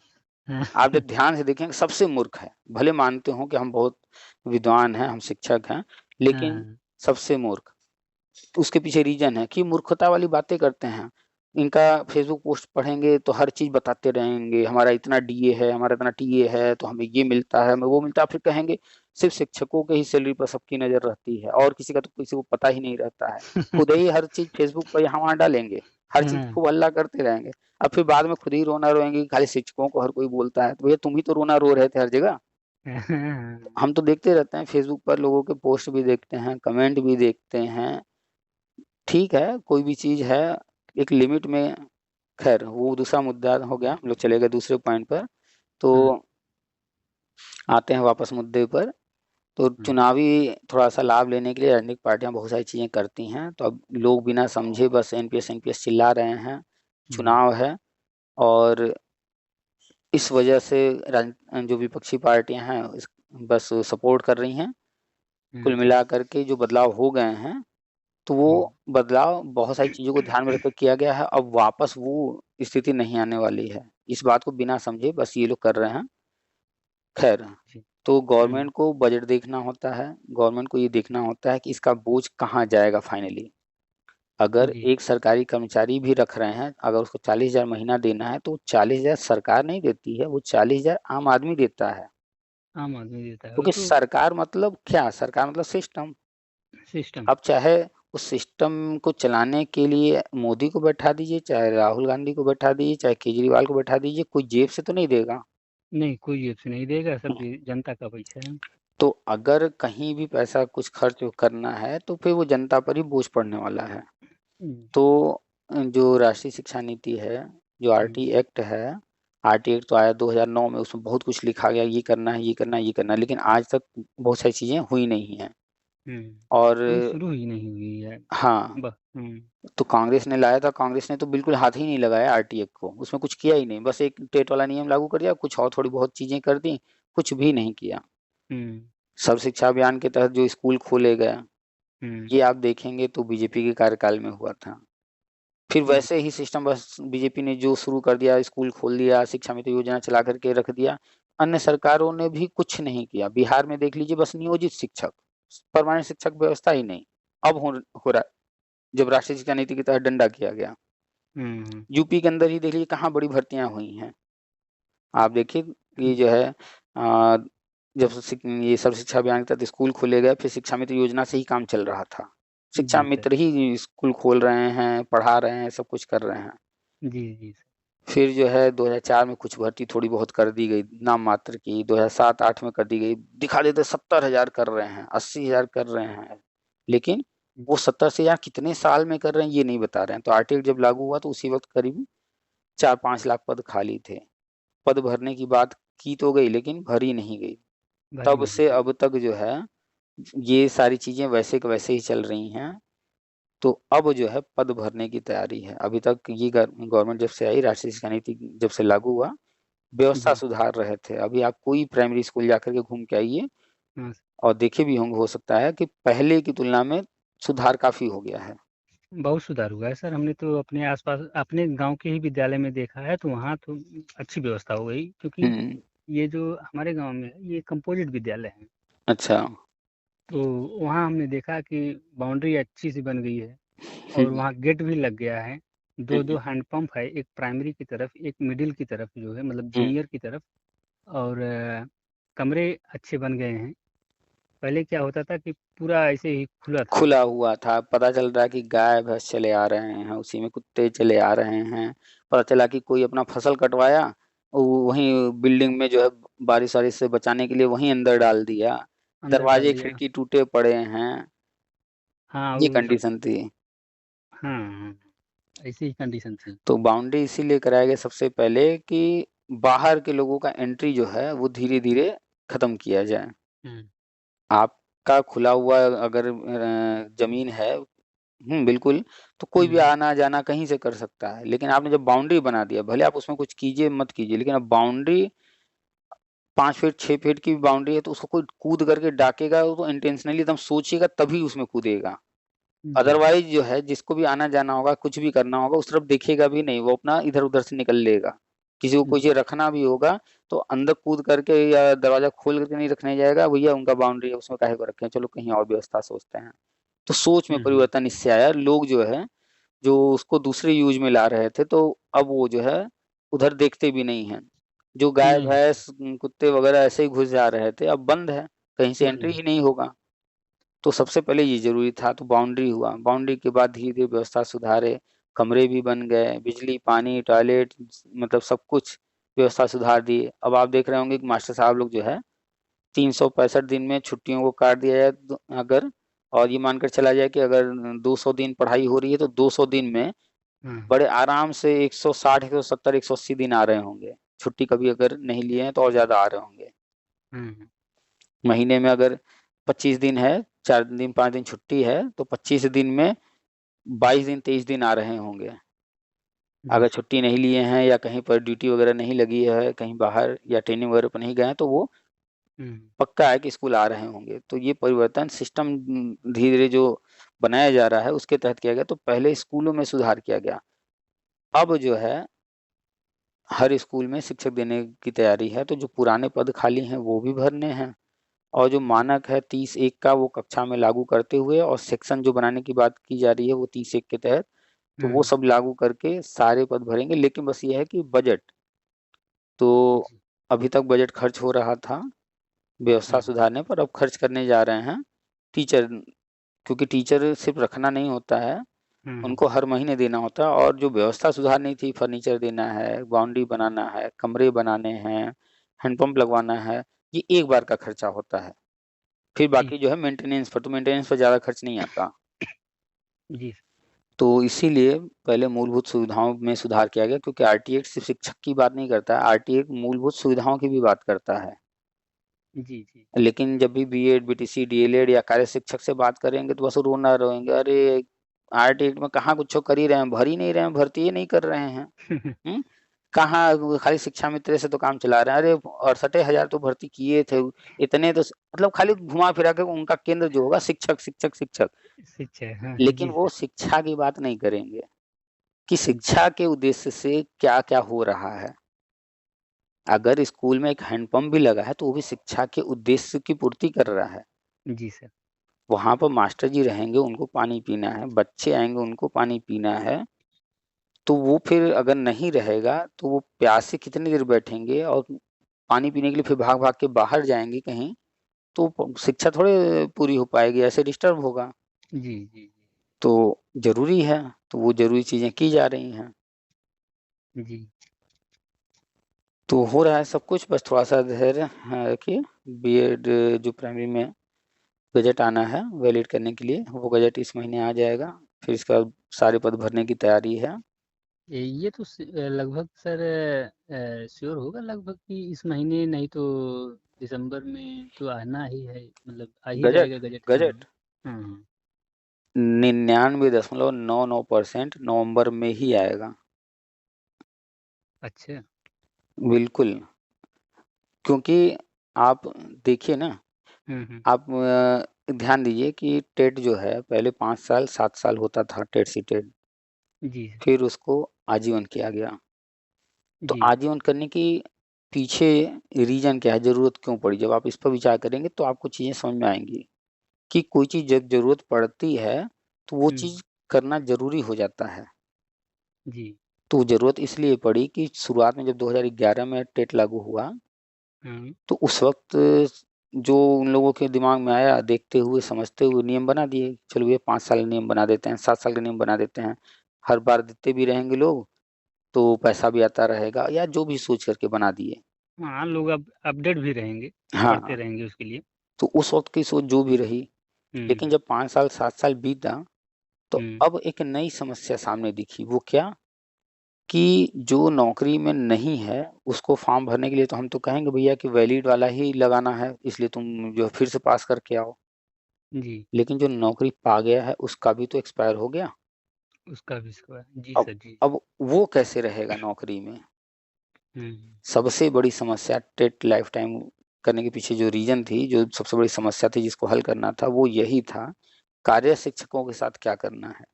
हाँ आप जब ध्यान से देखेंगे सबसे मूर्ख है। भले मानते हो कि हम बहुत विद्वान हैं, हम शिक्षक हैं, लेकिन हाँ सबसे मूर्ख। उसके पीछे रीजन है कि मूर्खता वाली बातें करते हैं। इनका फेसबुक पोस्ट पढ़ेंगे तो हर चीज बताते रहेंगे, हमारा इतना डीए है, हमारा इतना टीए है, तो हमें ये मिलता है, हमें वो मिलता है। फिर कहेंगे सिर्फ शिक्षकों के ही सैलरी पर सबकी नजर रहती है और किसी का तो किसी को पता ही नहीं रहता है। खुद ही हर चीज फेसबुक पर यहाँ वहाँ डालेंगे, हर चीज हाँ खूब हल्ला करते रहेंगे। अब फिर बाद में खुद ही रोना रोएंगे कि खाली शिक्षकों को हर कोई बोलता है। तो भैया तुम ही तो रोना रो रहे थे हर जगह। हाँ, हम तो देखते रहते हैं फेसबुक पर, लोगों के पोस्ट भी देखते हैं, कमेंट भी देखते हैं। ठीक है, कोई भी चीज है एक लिमिट में खैर वो दूसरा मुद्दा हो गया, हम लोग चले गए दूसरे पॉइंट पर। तो आते हैं वापस मुद्दे पर। तो चुनावी थोड़ा सा लाभ लेने के लिए राजनीतिक पार्टियां बहुत सारी चीजें करती हैं, तो अब लोग बिना समझे बस एनपीएस एनपीएस चिल्ला रहे हैं। चुनाव है और इस वजह से जो विपक्षी पार्टियां हैं बस सपोर्ट कर रही हैं। कुल मिलाकर के जो बदलाव हो गए हैं, तो वो बदलाव बहुत सारी चीजों को ध्यान में रखकर किया गया है। अब वापस वो स्थिति नहीं आने वाली है, इस बात को बिना समझे बस ये लोग कर रहे हैं। खैर, तो गवर्नमेंट को बजट देखना होता है, गवर्नमेंट को ये देखना होता है कि इसका बोझ कहाँ जाएगा फाइनली। अगर एक सरकारी कर्मचारी भी रख रहे हैं, अगर उसको 40,000 महीना देना है, तो 40,000 सरकार नहीं देती है, वो 40,000 आम आदमी देता है। आम आदमी देता है, क्योंकि सरकार मतलब क्या, सरकार मतलब सिस्टम। अब चाहे उस सिस्टम को चलाने के लिए मोदी को बैठा दीजिए, चाहे राहुल गांधी को बैठा दीजिए, चाहे केजरीवाल को बैठा दीजिए, कोई जेब से तो नहीं देगा। नहीं, कोई जेब से नहीं देगा, सब जनता का पैसा है। तो अगर कहीं भी पैसा कुछ खर्च करना है, तो फिर वो जनता पर ही बोझ पड़ने वाला है। तो जो राष्ट्रीय शिक्षा नीति है, जो आरटी एक्ट है, आरटी एक्ट तो आया 2009 में, उसमें बहुत कुछ लिखा गया, ये करना है, ये करना है, ये करना है, लेकिन आज तक बहुत सारी चीजें हुई नहीं है। और शुरू ही नहीं हुई है। हाँ, तो कांग्रेस ने लाया था, कांग्रेस ने तो बिल्कुल हाथ ही नहीं लगाया आरटी एक्ट को, उसमें कुछ किया ही नहीं, बस एक टेट वाला नियम लागू कर दिया, कुछ और थोड़ी बहुत चीजें कर दी, कुछ भी नहीं किया। सर्व शिक्षा अभियान के तहत जो स्कूल खोले गए, ये आप देखेंगे तो बीजेपी के कार्यकाल में हुआ था। फिर वैसे ही सिस्टम बस बीजेपी ने जो शुरू कर दिया, स्कूल खोल दिया, शिक्षा मित्र योजना चला करके रख दिया। अन्य सरकारों ने भी कुछ नहीं किया। बिहार में देख लीजिए, बस नियोजित शिक्षक, परमानेंट शिक्षक व्यवस्था ही नहीं। अब हो रहा है, जब राष्ट्रीय शिक्षा नीति के तहत डंडा किया गया। यूपी के अंदर ही देख लीजिए कहाँ बड़ी भर्तियां हुई हैं। आप देखिए, ये जो है जब ये सर्व शिक्षा अभियान के तहत स्कूल खोले गए, फिर शिक्षा मित्र योजना से ही काम चल रहा था। शिक्षा मित्र ही स्कूल खोल रहे हैं, पढ़ा रहे हैं, सब कुछ कर रहे हैं। जी। फिर जो है 2004 में कुछ भर्ती थोड़ी बहुत कर दी गई, नाम मात्र की। 2007-8 में कर दी गई, दिखा देते 70,000 कर रहे हैं, 80,000 कर रहे हैं, लेकिन वो 70 से या कितने साल में कर रहे हैं ये नहीं बता रहे हैं। तो आरटीआई जब लागू हुआ तो उसी वक्त करीब 4-5 लाख पद खाली थे। पद भरने की बात की तो गई, लेकिन भरी नहीं गई। तब से अब तक जो है ये सारी चीजें वैसे के वैसे ही चल रही हैं। तो अब जो है पद भरने की तैयारी है। अभी तक ये गवर्नमेंट जब से आई, राष्ट्रीय शिक्षा नीति जब से लागू हुआ, व्यवस्था सुधार रहे थे। अभी आप कोई प्राइमरी स्कूल जाकर के घूम के आइए और देखे भी होंगे, हो सकता है कि पहले की तुलना में सुधार काफी हो गया है। बहुत सुधार हुआ है सर। हमने तो अपने आसपास अपने गांव के ही विद्यालय में देखा है, तो वहाँ तो अच्छी व्यवस्था हो गई, क्योंकि ये जो हमारे गांव में है, ये कंपोजिट विद्यालय है। अच्छा। तो वहाँ हमने देखा कि बाउंड्री अच्छी सी बन गई है, और वहाँ गेट भी लग गया है। 2 हैंडपंप है, एक प्राइमरी की तरफ, एक मिडिल की तरफ, जो है मतलब जूनियर की तरफ। और कमरे अच्छे बन गए हैं। पहले क्या होता था कि पूरा ऐसे ही खुला हुआ था। पता चल रहा है कि गाय भैंस चले आ रहे हैं, उसी में कुत्ते चले आ रहे हैं। पता चला कि कोई अपना फसल कटवाया, वहीं बिल्डिंग में जो है बारिश वारिश से बचाने के लिए वहीं अंदर डाल दिया। दरवाजे खिड़की टूटे पड़े हैं। हाँ, ये कंडीशन थी। हाँ, ऐसी ही कंडीशन थी। तो बाउंड्री इसीलिए कराया गया सबसे पहले कि बाहर के लोगों का एंट्री जो है वो धीरे धीरे खत्म किया जाए। आपका खुला हुआ अगर जमीन है, बिल्कुल, तो कोई भी आना जाना कहीं से कर सकता है। लेकिन आपने जब बाउंड्री बना दिया, भले आप उसमें कुछ कीजिए मत कीजिए, लेकिन अब बाउंड्री 5 फीट 6 फीट की बाउंड्री है, तो उसको कोई कूद करके डाकेगा तो इंटेंशनली एकदम सोचिएगा तभी उसमें कूदेगा। अदरवाइज जो है जिसको भी आना जाना होगा, कुछ भी करना होगा, उस तरफ देखेगा भी नहीं, वो अपना इधर उधर से निकल लेगा। किसी को कुछ रखना भी होगा तो अंदर कूद करके या दरवाजा खोल करके नहीं रखने जाएगा, भैया उनका बाउंड्री है उसमें काहे को रखें, चलो कहीं और व्यवस्था सोचते हैं। तो सोच में परिवर्तन इससे आया। लोग जो है जो उसको दूसरे यूज में ला रहे थे, तो अब वो जो है उधर देखते भी नहीं है। जो गाय भैंस कुत्ते वगैरह ऐसे ही घुस जा रहे थे, अब बंद है, कहीं से एंट्री ही नहीं होगा। तो सबसे पहले ये जरूरी था, तो बाउंड्री हुआ। बाउंड्री के बाद धीरे धीरे व्यवस्था सुधारे, कमरे भी बन गए, बिजली पानी टॉयलेट मतलब सब कुछ व्यवस्था सुधार दी। अब आप देख रहे होंगे कि मास्टर साहब लोग जो है 365 दिन में छुट्टियों को काट दिया जाए अगर, और ये मानकर चला जाए कि अगर 200 दिन पढ़ाई हो रही है तो 200 दिन में बड़े आराम से 160, 170, 180 दिन आ रहे होंगे। छुट्टी कभी अगर नहीं लिए हैं तो और ज्यादा आ रहे होंगे। महीने में अगर 25 दिन है, 4 दिन 5 दिन छुट्टी है, तो 25 दिन में 22 दिन 23 दिन आ रहे होंगे। अगर छुट्टी नहीं लिए हैं या कहीं पर ड्यूटी वगैरह नहीं लगी है, कहीं बाहर या ट्रेनिंग वगैरह पर नहीं गए हैं, तो वो पक्का है कि स्कूल आ रहे होंगे। तो ये परिवर्तन सिस्टम धीरे धीरे जो बनाया जा रहा है उसके तहत किया गया। तो पहले स्कूलों में सुधार किया गया, अब जो है हर स्कूल में शिक्षक देने की तैयारी है। तो जो पुराने पद खाली हैं वो भी भरने हैं, और जो मानक है 30-1 का वो कक्षा में लागू करते हुए, और सेक्शन जो बनाने की बात की जा रही है वो 30-1 के तहत, तो वो सब लागू करके सारे पद भरेंगे। लेकिन बस ये है कि बजट, तो अभी तक बजट खर्च हो रहा था व्यवस्था सुधारने पर, अब खर्च करने जा रहे हैं टीचर, क्योंकि टीचर सिर्फ रखना नहीं होता है, उनको हर महीने देना होता है। और जो व्यवस्था सुधारनी थी, फर्नीचर देना है, बाउंड्री बनाना है, कमरे बनाने हैं, हैंडपंप लगवाना है, ये एक बार का खर्चा होता है। फिर बाकी जो है मेंटेनेंस पर, तो मेंटेनेंस पर ज़्यादा खर्च नहीं आता जी। तो इसीलिए पहले मूलभूत सुविधाओं में सुधार किया गया, क्योंकि आरटी एक्ट सिर्फ शिक्षक की बात नहीं करता है, आरटी एक्ट मूलभूत सुविधाओं की भी बात करता है। जी। लेकिन जब भी बीएड, बीटीसी, डीएलएड या कार्य शिक्षक से बात करेंगे तो बस रोना रोएंगे, अरे आरटी एक्ट में कहाँ कुछ कर ही रहे हैं, भर ही नहीं रहे हैं, भर्ती ही नहीं कर रहे हैं। कहाँ खाली शिक्षा मित्र से तो काम चला रहे हैं, अरे 68,000 तो भर्ती किए थे, इतने तो मतलब खाली घुमा फिरा के उनका केंद्र जो होगा शिक्षक शिक्षक शिक्षक, शिक्षा। लेकिन वो शिक्षा की बात नहीं करेंगे कि शिक्षा के उद्देश्य से क्या क्या हो रहा है। अगर स्कूल में एक हैंडपंप भी लगा है तो वो भी शिक्षा के उद्देश्य की पूर्ति कर रहा है। जी सर। वहां पर मास्टर जी रहेंगे, उनको पानी पीना है, बच्चे आएंगे उनको पानी पीना है, तो वो फिर अगर नहीं रहेगा तो वो प्यासे कितनी देर बैठेंगे, और पानी पीने के लिए फिर भाग भाग के बाहर जाएंगे कहीं, तो शिक्षा थोड़े पूरी हो पाएगी, ऐसे डिस्टर्ब होगा। जी। तो जरूरी है, तो वो जरूरी चीजें की जा रही हैं। जी। तो हो रहा है सब कुछ, बस थोड़ा सा धैर्य रखिए। बीएड जो प्राइमरी में गजट आना है वैलिड करने के लिए, वो गजट इस महीने आ जाएगा, फिर इसका सारे पद भरने की तैयारी है। ये तो लगभग सर श्योर होगा लगभग कि इस महीने नहीं तो दिसंबर में तो आना ही है, मतलब आ ही गजट जाएगा गजट इस गजट महीने। 99.99% नवंबर में ही आएगा। अच्छा। बिल्कुल, क्योंकि आप देखिए ना, आप ध्यान दीजिए कि टेट जो है पहले 5 साल 7 साल होता था टेट सी टेट, जी फिर उसको आजीवन किया गया। तो जी। आजीवन करने की पीछे रीजन क्या है, जरूरत क्यों पड़ी, जब आप इस पर विचार करेंगे तो आपको चीजें समझ में आएंगी कि कोई चीज जब जरूरत पड़ती है तो वो चीज करना जरूरी हो जाता है। जी। तो जरूरत इसलिए पड़ी कि शुरुआत में जब 2011 में टेट लागू हुआ, तो उस वक्त जो उन लोगों के दिमाग में आया, देखते हुए समझते हुए नियम बना दिए, चलो ये 5 साल नियम बना देते हैं, 7 साल का नियम बना देते हैं, हर बार देते भी रहेंगे लोग तो पैसा भी आता रहेगा, या जो भी सोच करके बना दिए। हाँ, लोग अब अपडेट भी रहेंगे, पढ़ते हाँ, रहेंगे उसके लिए। तो उस वक्त की सोच जो भी रही, लेकिन जब 5 साल 7 साल बीता तो अब एक नई समस्या सामने दिखी। वो क्या कि जो नौकरी में नहीं है उसको फॉर्म भरने के लिए तो हम तो कहेंगे भैया कि वैलिड वाला ही लगाना है, इसलिए तुम जो फिर से पास करके आओ। जी। लेकिन जो नौकरी पा गया है उसका भी तो एक्सपायर हो गया। उसका भी इसका जी अब सर जी। अब वो कैसे रहेगा नौकरी में। हम्म। सबसे बड़ी समस्या टेट लाइफ टाइम करने के पीछे जो रीजन थी, जो सबसे बड़ी समस्या थी जिसको हल करना था, वो यही था कार्य शिक्षकों के साथ क्या करना है।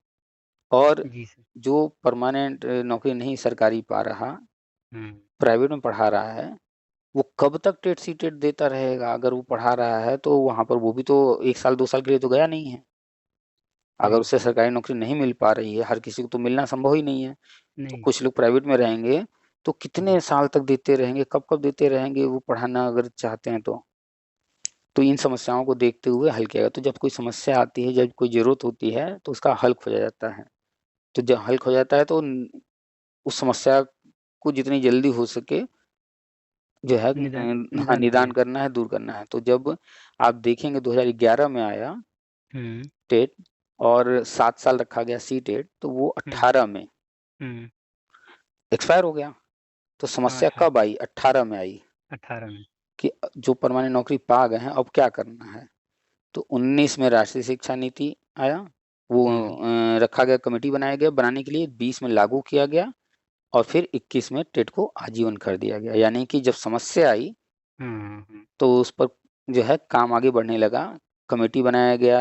और जी सर। जो परमानेंट नौकरी नहीं सरकारी पा रहा, प्राइवेट में पढ़ा रहा है, वो कब तक टेट सी टेट देता रहेगा। अगर वो पढ़ा रहा है तो वहां पर वो भी तो 1 साल 2 साल के लिए तो गया नहीं है। अगर उसे सरकारी नौकरी नहीं मिल पा रही है, हर किसी को तो मिलना संभव ही नहीं है, तो कुछ लोग प्राइवेट में रहेंगे तो कितने साल तक देते रहेंगे, कब कब देते रहेंगे वो पढ़ाना अगर चाहते हैं तो इन समस्याओं को देखते हुए हल किया गया। तो जब कोई समस्या आती है, जब कोई जरूरत होती है तो उसका हल खोजा जाता है। तो जब हल खोजा जाता है तो उस समस्या को जितनी जल्दी हो सके जो है हाँ निदान करना है, दूर करना है। तो जब आप देखेंगे 2011 में आया टेट और 7 साल रखा गया सी टेट, तो वो 18 में हम्म। एक्सपायर हो गया। तो हाँ, समस्या 18 कब आई? 18 में आई 18 में। कि जो परमानेंट नौकरी पा गए हैं अब क्या करना है। तो 19 में राष्ट्रीय शिक्षा नीति आया, वो रखा गया, कमेटी बनाया गया बनाने के लिए, 20 में लागू किया गया और फिर 21 में टेट को आजीवन कर दिया गया। यानी कि जब समस्या आई तो उस पर जो है काम आगे बढ़ने लगा, कमेटी बनाया गया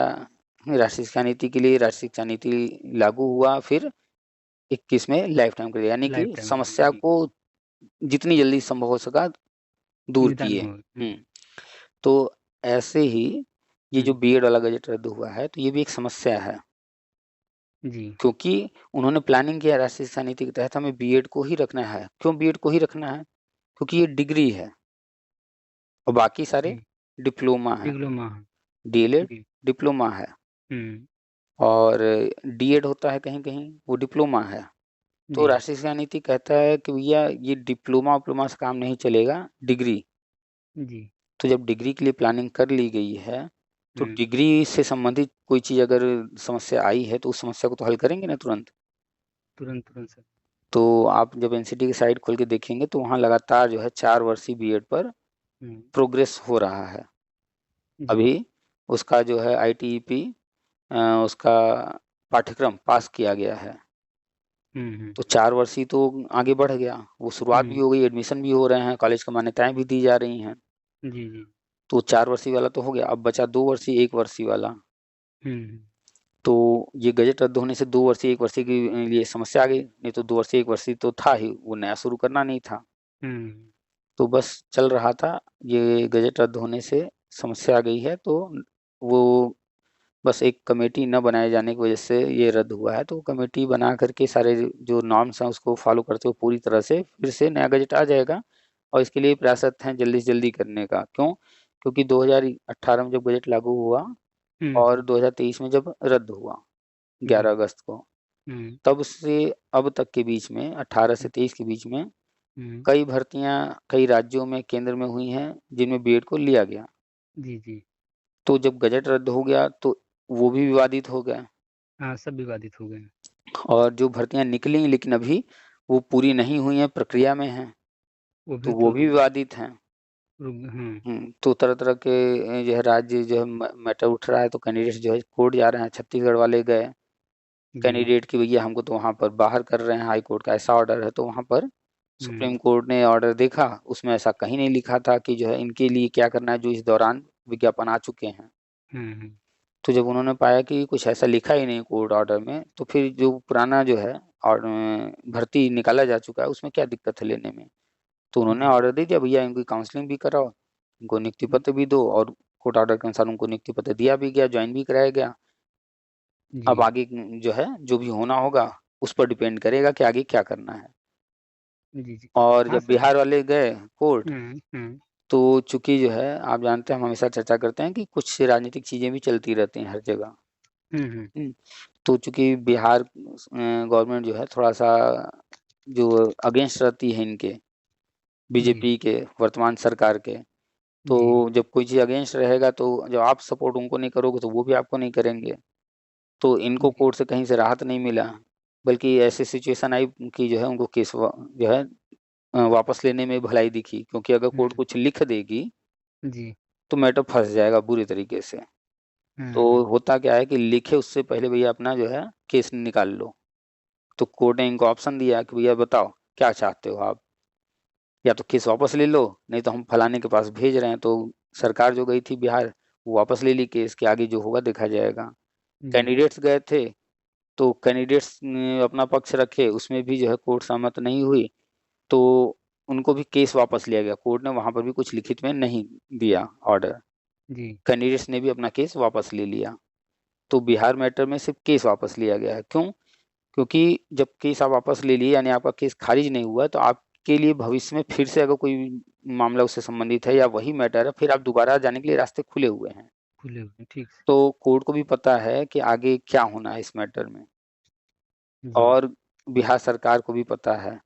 राष्ट्रीय शिक्षा नीति के लिए, राष्ट्रीय शिक्षा नीति लागू हुआ, फिर 21 में लाइफ टाइम कर दिया। यानी कि लाइफ टाइम कर समस्या दिया। को जितनी जल्दी संभव हो सका दूर निदान किए। हो। तो ऐसे ही ये जो हम्म, बीएड वाला गजट रद्द हुआ है तो ये भी एक समस्या है, जी क्योंकि उन्होंने प्लानिंग किया राष्ट्रीय शिक्षा नीति के तहत हमें बीएड को ही रखना है। क्यों बीएड को ही रखना है? क्योंकि ये डिग्री है और बाकी सारे जी। डिप्लोमा है। डिप्लोमा। डीएलएड जी। डिप्लोमा है हम्म। और डीएड होता है कहीं कहीं, वो डिप्लोमा है। तो जी राष्ट्रीय शिक्षा नीति कहता है कि भैया ये डिप्लोमा उपलोमा से काम नहीं चलेगा, डिग्री। जी। तो जब डिग्री के लिए प्लानिंग कर ली गई है तो हम्म, डिग्री से संबंधित कोई चीज़ अगर समस्या आई है तो उस समस्या को तो हल करेंगे ना तुरंत। तुरंत तुरंत सर। तो आप जब एनसीटी की साइट खोल के देखेंगे तो वहाँ लगातार जो है 4 वर्षीय बीएड पर हम्म, प्रोग्रेस हो रहा है। जी। अभी उसका जो है आईटीईपी उसका पाठ्यक्रम पास किया गया है। तो 4 वर्षीय तो आगे बढ़ गया, वो शुरुआत भी हम्म, हो गई, एडमिशन भी हो रहे हैं, कॉलेज की मान्यताएं भी दी जा रही हैं। जी जी। तो 4 वर्षीय वाला तो हो गया, अब बचा 2 वर्षीय 1 वर्षीय वाला। हम्म, तो ये गजट रद्द होने से 2 वर्षीय 1 वर्षीय के लिए समस्या आ गई, नहीं तो 2 वर्षीय 1 वर्षीय तो था ही, वो नया शुरू करना नहीं था। हम्म, तो बस चल रहा था, ये गजट रद्द होने से समस्या आ गई है। तो वो बस एक कमेटी न बनाए जाने की वजह से ये रद्द हुआ है। तो कमेटी बना करके सारे जो नॉर्म्स हैं उसको फॉलो करते हुए पूरी तरह से फिर से नया गजट आ जाएगा और इसके लिए प्रयासरत हैं जल्दी से जल्दी करने का। क्यों? क्योंकि 2018 में जब बजट लागू हुआ और 2023 में जब रद्द हुआ जी। 11 अगस्त को, हम्म, तब से अब तक के बीच में 18 से 23 के बीच में हम्म, कई भर्तियां कई राज्यों में केंद्र में हुई हैं जिनमें बीएड को लिया गया। जी जी। तो जब गजट रद्द हो गया तो वो भी विवादित हो गया हाँ, सब विवादित हो गए हैं। और जो भर्तियां निकली लेकिन अभी वो पूरी नहीं हुई हैं, प्रक्रिया में हैं, वो तो भी वो तो भी विवादित हैं। तो तरह तरह के जो है राज्य जो है मैटर उठ रहा है, तो कैंडिडेट्स जो है कोर्ट जा रहे हैं। छत्तीसगढ़ वाले गए जी। कैंडिडेट की भैया हमको तो वहाँ पर बाहर कर रहे हैं, हाई कोर्ट का ऐसा ऑर्डर है। तो वहाँ पर सुप्रीम कोर्ट ने ऑर्डर देखा, उसमें ऐसा कहीं नहीं लिखा था कि जो है इनके लिए क्या करना है जो इस दौरान विज्ञापन आ चुके हैं। हम्म, तो जब उन्होंने पाया कि कुछ ऐसा लिखा ही नहीं कोर्ट ऑर्डर में, तो फिर जो पुराना जो है और भर्ती निकाला जा चुका है उसमें क्या दिक्कत है लेने में। तो उन्होंने जी ऑर्डर दे दिया, भैया इनकी काउंसलिंग भी कराओ, इनको नियुक्ति पत्र भी दो और कोर्ट ऑर्डर के अनुसार उनको नियुक्ति पत्र दिया भी गया, ज्वाइन भी कराया गया। जी अब आगे जो है जो भी होना होगा उस पर डिपेंड करेगा कि आगे क्या करना है। जी जी। और हाँ जब सर। बिहार वाले गए कोर्ट, हम्म, तो चूंकि जो है आप जानते हैं हम हमेशा चर्चा करते हैं कि कुछ राजनीतिक चीजें भी चलती रहती हैं हर जगह। हम्म, हम्म, तो चूंकि बिहार गवर्नमेंट जो है थोड़ा सा जो अगेंस्ट रहती है इनके, जी बीजेपी के वर्तमान सरकार के। तो जी। जब कोई चीज अगेंस्ट रहेगा तो जब आप सपोर्ट उनको नहीं करोगे तो वो भी आपको नहीं करेंगे। तो इनको जी कोर्ट से कहीं से राहत नहीं मिला, बल्कि ऐसी सिचुएशन आई कि जो है उनको केस जो है वापस लेने में भलाई दिखी, क्योंकि अगर कोर्ट हम्म, कुछ लिख देगी जी। तो मैटर फंस जाएगा बुरी तरीके से। तो होता क्या है कि लिखे उससे पहले भैया अपना जो है केस निकाल लो। तो कोर्ट ने इनको ऑप्शन दिया कि भैया बताओ क्या चाहते हो आप, या तो केस वापस ले लो नहीं तो हम फलाने के पास भेज रहे हैं। तो सरकार जो गई थी बिहार, वो वापस ले ली केस के, आगे जो होगा देखा जाएगा। जी कैंडिडेट्स गए थे तो कैंडिडेट्स ने अपना पक्ष रखे, उसमें भी जो है कोर्ट सहमत नहीं हुई। तो उनको भी केस वापस लिया गया, कोर्ट ने वहां पर भी कुछ लिखित में नहीं दिया ऑर्डर, जी। कैंडिडेट्स ने भी अपना केस वापस ले लिया। तो बिहार मैटर में सिर्फ केस वापस लिया गया है। क्यों? क्योंकि जब केस आप वापस ले लिए यानी आपका केस खारिज नहीं हुआ, तो आपके लिए भविष्य में फिर से अगर कोई मामला उससे संबंधित है या वही मैटर है, फिर आप दोबारा जाने के लिए रास्ते खुले हुए हैं। खुले हुए हैं, ठीक से। तो कोर्ट को भी पता है कि आगे क्या होना है इस मैटर में, जी और बिहार सरकार को भी पता है।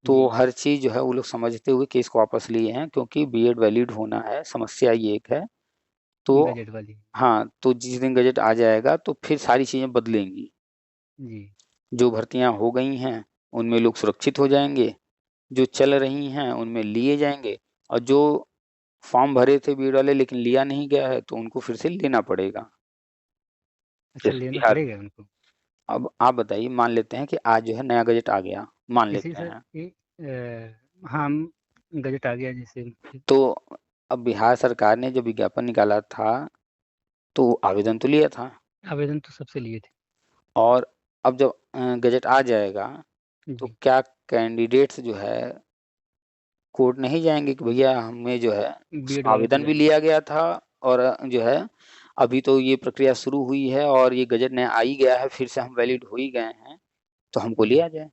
तो जी। हर चीज जो है वो लोग समझते हुए केस को वापस लिए हैं, क्योंकि बीएड वैलिड होना है, समस्या ये एक है। तो गजट वाली। हाँ, तो जिस दिन गजट आ जाएगा तो फिर सारी चीजें बदलेंगी। जी जो भर्तियां हो गई हैं उनमें लोग सुरक्षित हो जाएंगे, जो चल रही हैं उनमें लिए जाएंगे, और जो फॉर्म भरे थे बीएड वाले लेकिन लिया नहीं गया है तो उनको फिर से लेना पड़ेगा। अच्छा, जैसे लेना बिहार, पड़ेगा उनको। अब आप बताइए, मान लेते हैं कि आज जो है नया गजट आ गया, मान जैसे लेते सर हैं, ये हाँ, गजट आ गया जैसे। तो अब बिहार सरकार ने जब विज्ञापन निकाला था तो आवेदन तो लिया था, आवेदन तो सबसे लिए थे। और अब जब गजट आ जाएगा तो जी। क्या कैंडिडेट्स जो है कोर्ट नहीं जाएंगे कि भैया हमें जो है बीएड वालों को आवेदन भी जाएंगे। लिया गया था, और जो है अभी तो ये प्रक्रिया शुरू हुई है और ये गजट नया आ ही गया है, फिर से हम वैलिड हो ही गए हैं, तो हमको लिया जाए।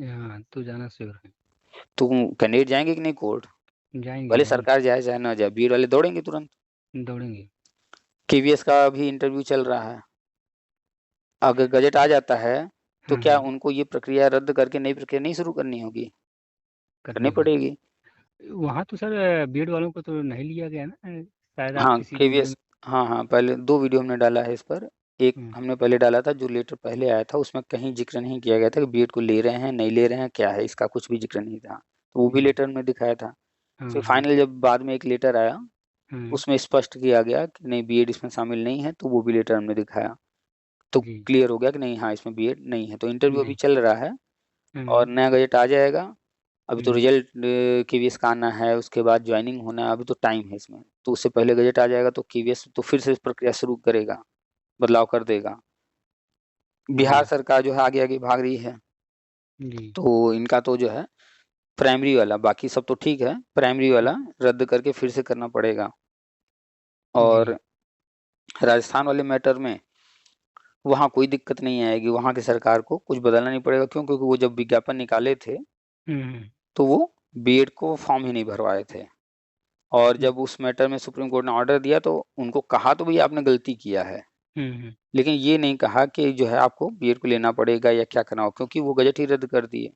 हाँ, तो जाना श्योर है। तो कैंडिडेट जाएंगे कि नहीं कोर्ट? जाएंगे भले जाएंगे। सरकार जाए चाहे ना जाए, बीएड वाले दौड़ेंगे तुरंत। दौड़ेंगे। केवीएस का भी इंटरव्यू चल रहा है, अगर गजट आ जाता है तो हाँ क्या हाँ, उनको ये प्रक्रिया रद्द करके नई प्रक्रिया नहीं शुरू करनी होगी? करनी करनी होगी। पड़ेगी। वहाँ तो सर बीएड वालों को तो नहीं लिया गया ना, शायद आप हाँ किसी वीडियो केवीएस, में। हाँ हाँ, पहले 2 वीडियो हमने डाला है इस पर। एक हम्म, हमने पहले डाला था जो लेटर पहले आया था, उसमें कहीं जिक्र नहीं किया गया था कि बीएड को ले रहे हैं नहीं ले रहे हैं क्या है, इसका कुछ भी जिक्र नहीं था, तो वो भी जी। लेटर में दिखाया था। हाँ फिर हाँ फाइनल जब बाद में एक लेटर आया हाँ। उसमें स्पष्ट किया गया कि नहीं बीएड इसमें शामिल नहीं है, तो वो भी लेटर हमने दिखाया, तो जी। क्लियर हो गया कि नहीं हाँ इसमें बीएड नहीं है। तो इंटरव्यू अभी नहीं। चल रहा है और हम्म नया गजट आ जाएगा। अभी तो हम्म। रिजल्ट केवीएस का आना है, उसके बाद ज्वाइनिंग होना है, अभी तो टाइम है इसमें, तो उससे पहले गजट आ जाएगा तो केवीएस तो फिर से प्रक्रिया शुरू करेगा, बदलाव कर देगा। जी बिहार सरकार जो है आगे आगे भाग रही है, जी। तो इनका तो जो है प्राइमरी वाला, बाकी सब तो ठीक है, प्राइमरी वाला रद्द करके फिर से करना पड़ेगा। जी। और राजस्थान वाले मैटर में वहाँ कोई दिक्कत नहीं आएगी, वहाँ की सरकार को कुछ बदलना नहीं पड़ेगा, क्यों? क्योंकि वो जब विज्ञापन निकाले थे हम्म तो वो बीएड को फॉर्म ही नहीं भरवाए थे, और हम्म जब उस मैटर में सुप्रीम कोर्ट ने ऑर्डर दिया तो उनको कहा तो भैया आपने गलती किया है, हम्म। लेकिन ये नहीं कहा कि जो है आपको बीएड को लेना पड़ेगा या क्या करना हो, क्योंकि वो गजट ही रद्द कर दिए,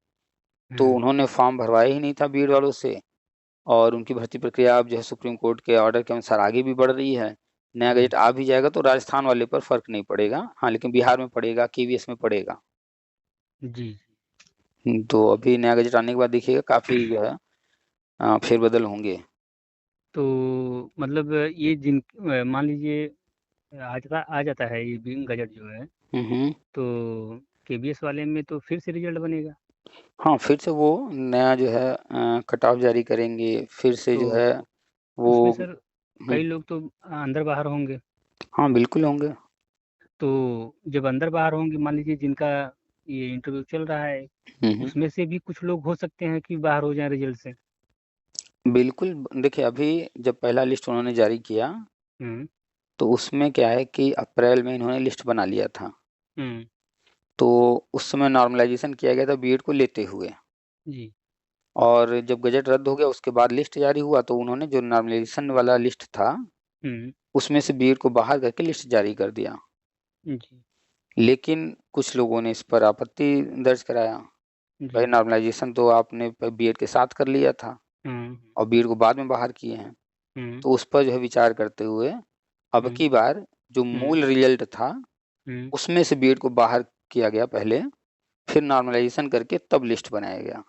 तो हाँ। उन्होंने फॉर्म भरवाया ही नहीं था बीएड वालों से, और उनकी भर्ती प्रक्रिया अब जो है सुप्रीम कोर्ट के ऑर्डर के अनुसार आगे भी बढ़ रही है। नया हम्म, गजट आ भी जाएगा तो राजस्थान वाले पर फर्क नहीं पड़ेगा, हाँ लेकिन बिहार में पड़ेगा, केवीएस में पड़ेगा। जी। तो अभी नया गजट आने के बाद देखिएगा काफी जो है फेरबदल होंगे। तो मतलब ये जिन मान लीजिए आ जाता है ये बिंग गजट जो है, हम्म। तो केबीएस वाले में तो फिर से रिजल्ट बनेगा। हाँ फिर से वो नया जो है कट ऑफ जारी करेंगे, फिर से तो जो है वो। उसमें सर हम्म, कई लोग तो अंदर बाहर होंगे। हाँ बिल्कुल होंगे। तो जब अंदर बाहर होंगे, मान लीजिए जिनका ये इंटरव्यू चल रहा है, हम्म, उसमें से भी कुछ लोग हो सकते हैं कि बाहर हो जाएं रिजल्ट से। बिल्कुल। देखिए अभी जब पहला लिस्ट उन्होंने जारी किया हम्म तो उसमें क्या है कि अप्रैल में इन्होंने लिस्ट बना लिया था, हम्म। तो उस समय नॉर्मलाइजेशन किया गया था बीएड को लेते हुए, जी। और जब गजट रद्द हो गया उसके बाद लिस्ट जारी हुआ तो उन्होंने जो नॉर्मलाइजेशन वाला लिस्ट था हम्म। उसमें से बीएड को बाहर करके लिस्ट जारी कर दिया, जी लेकिन कुछ लोगों ने इस पर आपत्ति दर्ज कराया। जी। भाई नॉर्मलाइजेशन तो आपने बीएड के साथ कर लिया था हम्म और बीएड को बाद में बाहर किए हैं, हम्म तो उस पर जो है विचार करते हुए अब हम्म की बार जो हम्म मूल रिजल्ट था हम्म। उसमें से बीएड को बाहर किया गया पहले, फिर नॉर्मलाइजेशन करके तब लिस्ट बनाया गया,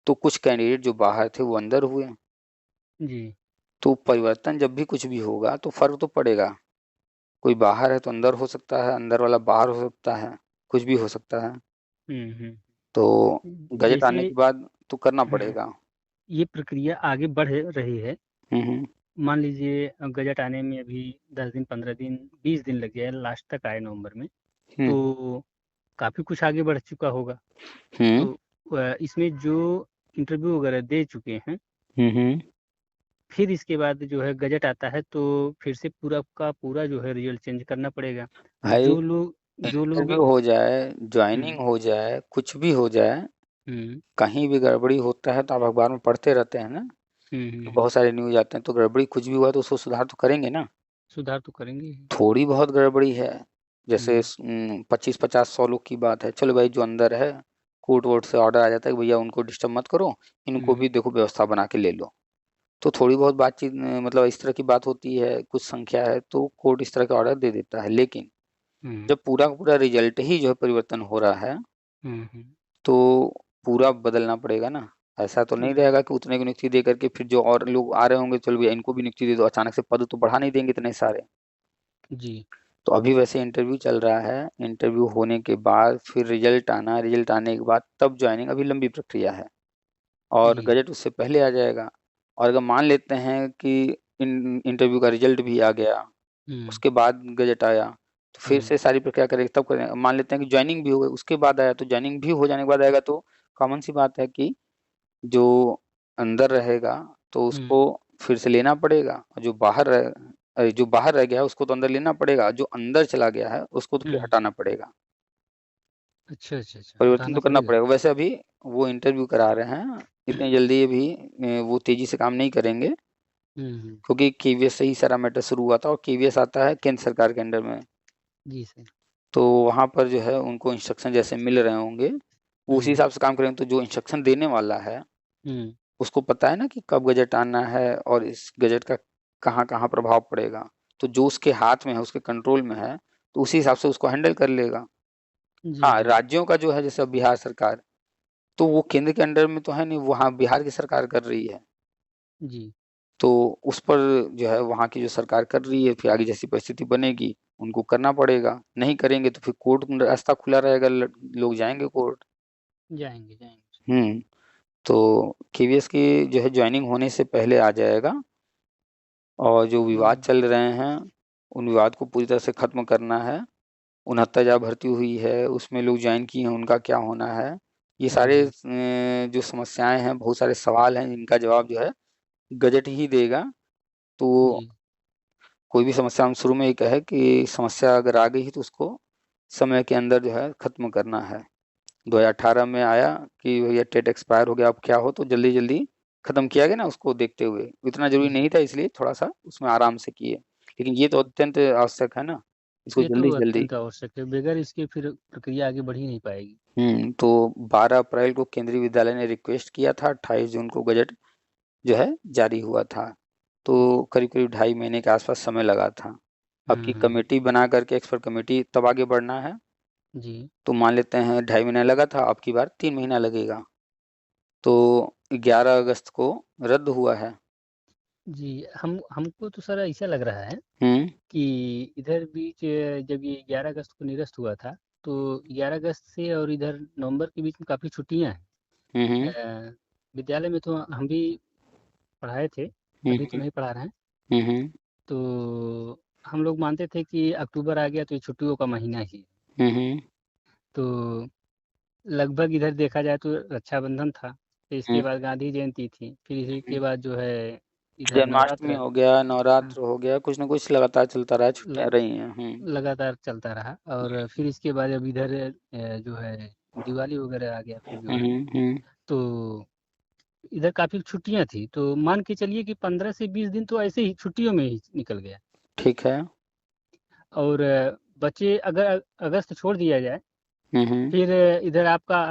तो कुछ कैंडिडेट जो बाहर थे वो अंदर हुए। जी। तो परिवर्तन जब भी कुछ भी होगा तो फर्क तो पड़ेगा, कोई बाहर है तो अंदर हो सकता है, अंदर वाला बाहर हो सकता है, कुछ भी हो सकता है, हम्म। तो गजट जैसे आने के बाद तो करना हाँ, पड़ेगा। ये प्रक्रिया आगे बढ़ रही है। हम्म। मान लीजिए गजट आने में अभी 10 दिन 15 दिन 20 दिन लग गया है, लास्ट तक आए नवंबर में। हम्म। तो काफ़ी कुछ आगे बढ़ चुका होगा। हम्म। तो इसमें जो इंटरव्यू वगैरह दे चुके हैं, हम्म। फिर इसके बाद जो है गजट आता है तो फिर से पूरा का पूरा जो है रिजल्ट चेंज करना पड़ेगा। भाई जो लोग इंटरव्यू हो जाए, ज्वाइनिंग हुँ, हो जाए, कुछ भी हो जाए, हुँ, कहीं भी गड़बड़ी होता है तो आप अखबार में पढ़ते रहते हैं ना, तो हुँ। बहुत सारे न्यूज आते हैं, तो गड़बड़ी कुछ भी हुआ तो उसको सुधार तो करेंगे ना। सुधार तो करेंगे ही। थोड़ी बहुत गड़बड़ी है, जैसे हुँ, 25-50-100 लोग की बात है, चलो भाई जो अंदर है कोर्ट वोर्ट से ऑर्डर आ जाता है कि भैया उनको डिस्टर्ब मत करो, इनको हुँ, भी देखो व्यवस्था बना के ले लो, तो थोड़ी बहुत बातचीत मतलब इस तरह की बात होती है, कुछ संख्या है तो कोर्ट इस तरह का ऑर्डर दे देता है, लेकिन हुँ, जब पूरा का पूरा रिजल्ट ही जो है परिवर्तन हो रहा है हुँ, हुँ। तो पूरा बदलना पड़ेगा ना। ऐसा तो नहीं रहेगा कि उतने की नियुक्ति दे करके फिर जो और लोग आ रहे होंगे चलो भैया इनको भी नियुक्ति दे दो, अचानक से पद तो बढ़ा नहीं देंगे इतने सारे। जी तो अभी वैसे इंटरव्यू चल रहा है, इंटरव्यू होने के बाद फिर रिजल्ट आना, रिजल्ट आने के बाद तब ज्वाइनिंग, अभी लंबी प्रक्रिया है और जी गजट उससे पहले आ जाएगा। और अगर मान लेते हैं कि इंटरव्यू का रिजल्ट भी आ गया, उसके बाद गजट आया, तो फिर से सारी प्रक्रिया करेंगे तब करेंगे। मान लेते हैं कि ज्वाइनिंग भी हो गई उसके बाद आया, तो ज्वाइनिंग भी हो जाने के बाद आएगा, तो कॉमन सी बात है कि जो अंदर रहेगा तो उसको फिर से लेना पड़ेगा, और जो बाहर रह गया है उसको तो अंदर लेना पड़ेगा, जो अंदर चला गया है उसको तो फिर हटाना पड़ेगा। अच्छा अच्छा अच्छा, परिवर्तन हटाना तो करना पड़ेगा। पड़ेगा। वैसे अभी वो इंटरव्यू करा रहे हैं, इतनी जल्दी अभी वो तेजी से काम नहीं करेंगे, हम्म। क्योंकि केवीएस से ही सारा मैटर शुरू हुआ था, और केवीएस आता है केंद्र सरकार के अंडर में। जी सर। तो वहाँ पर जो है उनको इंस्ट्रक्शन जैसे मिल रहे होंगे वो उसी हिसाब से काम करेंगे। तो जो इंस्ट्रक्शन देने वाला है उसको पता है ना कि कब गजट आना है और इस गजट का कहाँ कहाँ प्रभाव पड़ेगा, तो जो उसके हाथ में है, उसके कंट्रोल में है, तो उसी हिसाब से उसको हैंडल कर लेगा। जी हाँ, जी राज्यों का जो है जैसे अब बिहार सरकार, तो वो केंद्र के अंडर में तो है नहीं, वहाँ बिहार की सरकार कर रही है, जी तो उस पर जो है वहाँ की जो सरकार कर रही है, फिर आगे जैसी परिस्थिति बनेगी उनको करना पड़ेगा। नहीं करेंगे तो फिर कोर्ट में रास्ता खुला रहेगा, लोग जाएंगे कोर्ट। जाएंगे जाएंगे। तो केवीएस की जो है ज्वाइनिंग होने से पहले आ जाएगा, और जो विवाद चल रहे हैं उन विवाद को पूरी तरह से खत्म करना है। 69,000 भर्ती हुई है, उसमें लोग ज्वाइन किए हैं, उनका क्या होना है, ये सारे जो समस्याएं हैं, बहुत सारे सवाल हैं, इनका जवाब जो है गजट ही देगा। तो जी कोई भी समस्या, हम शुरू में ही कहे कि समस्या अगर आ गई तो उसको समय के अंदर जो है खत्म करना है। 2018 में आया कि भैया टेट एक्सपायर हो गया, अब क्या हो, तो जल्दी जल्दी खत्म किया गया ना, उसको देखते हुए इतना जरूरी जी। नहीं था, इसलिए थोड़ा सा उसमें आराम से किए, लेकिन ये तो अत्यंत आवश्यक है ना, इसको ये तो जल्दी से जल्दी। अत्यंत आवश्यक है, बगैर इसके फिर प्रक्रिया आगे बढ़ ही नहीं पाएगी। तो 12 अप्रैल को केंद्रीय विद्यालय ने रिक्वेस्ट किया था, 28 जून को गजट जो है जारी हुआ था, जी तो करीब करीब 2.5 महीने के आसपास समय लगा था। अब की कमेटी बना करके, एक्सपर्ट कमेटी, तब आगे बढ़ना है। जी तो मान लेते हैं 2.5 महीना लगा था, अब की बार 3 महीना लगेगा, तो 11 अगस्त को रद्द हुआ है। जी। हमको तो सर ऐसा लग रहा है हम्म कि इधर बीच जब ये 11 अगस्त को निरस्त हुआ था, तो 11 अगस्त से और इधर नवंबर के बीच में काफ़ी छुट्टियां हम्म हैं। विद्यालय में तो हम भी पढ़ाए थे, अभी तो हम्म नहीं पढ़ा रहे हैं। हम्म तो हम लोग मानते थे कि अक्टूबर आ गया तो ये छुट्टियों का महीना ही है। हम्म तो लगभग इधर देखा जाए तो रक्षाबंधन था, फिर इसके हम्म बाद गांधी जयंती थी, फिर इसी के बाद जो है इधर जन्माष्टमी नवरात्र। हो गया, हाँ, नवरात्र हो गया, कुछ ना कुछ लगातार चलता रहा, ल- छुट्टियां रही हैं। लगातार चलता रहा, और फिर इसके बाद अब इधर जो है दिवाली वगैरह आ गया, फिर जो है तो इधर काफ़ी छुट्टियां थी, तो मान के चलिए कि 15 से 20 दिन तो ऐसे ही छुट्टियों में ही निकल गया। ठीक है। और बचे अगर अगस्त छोड़ दिया जाए, हम्म फिर इधर आपका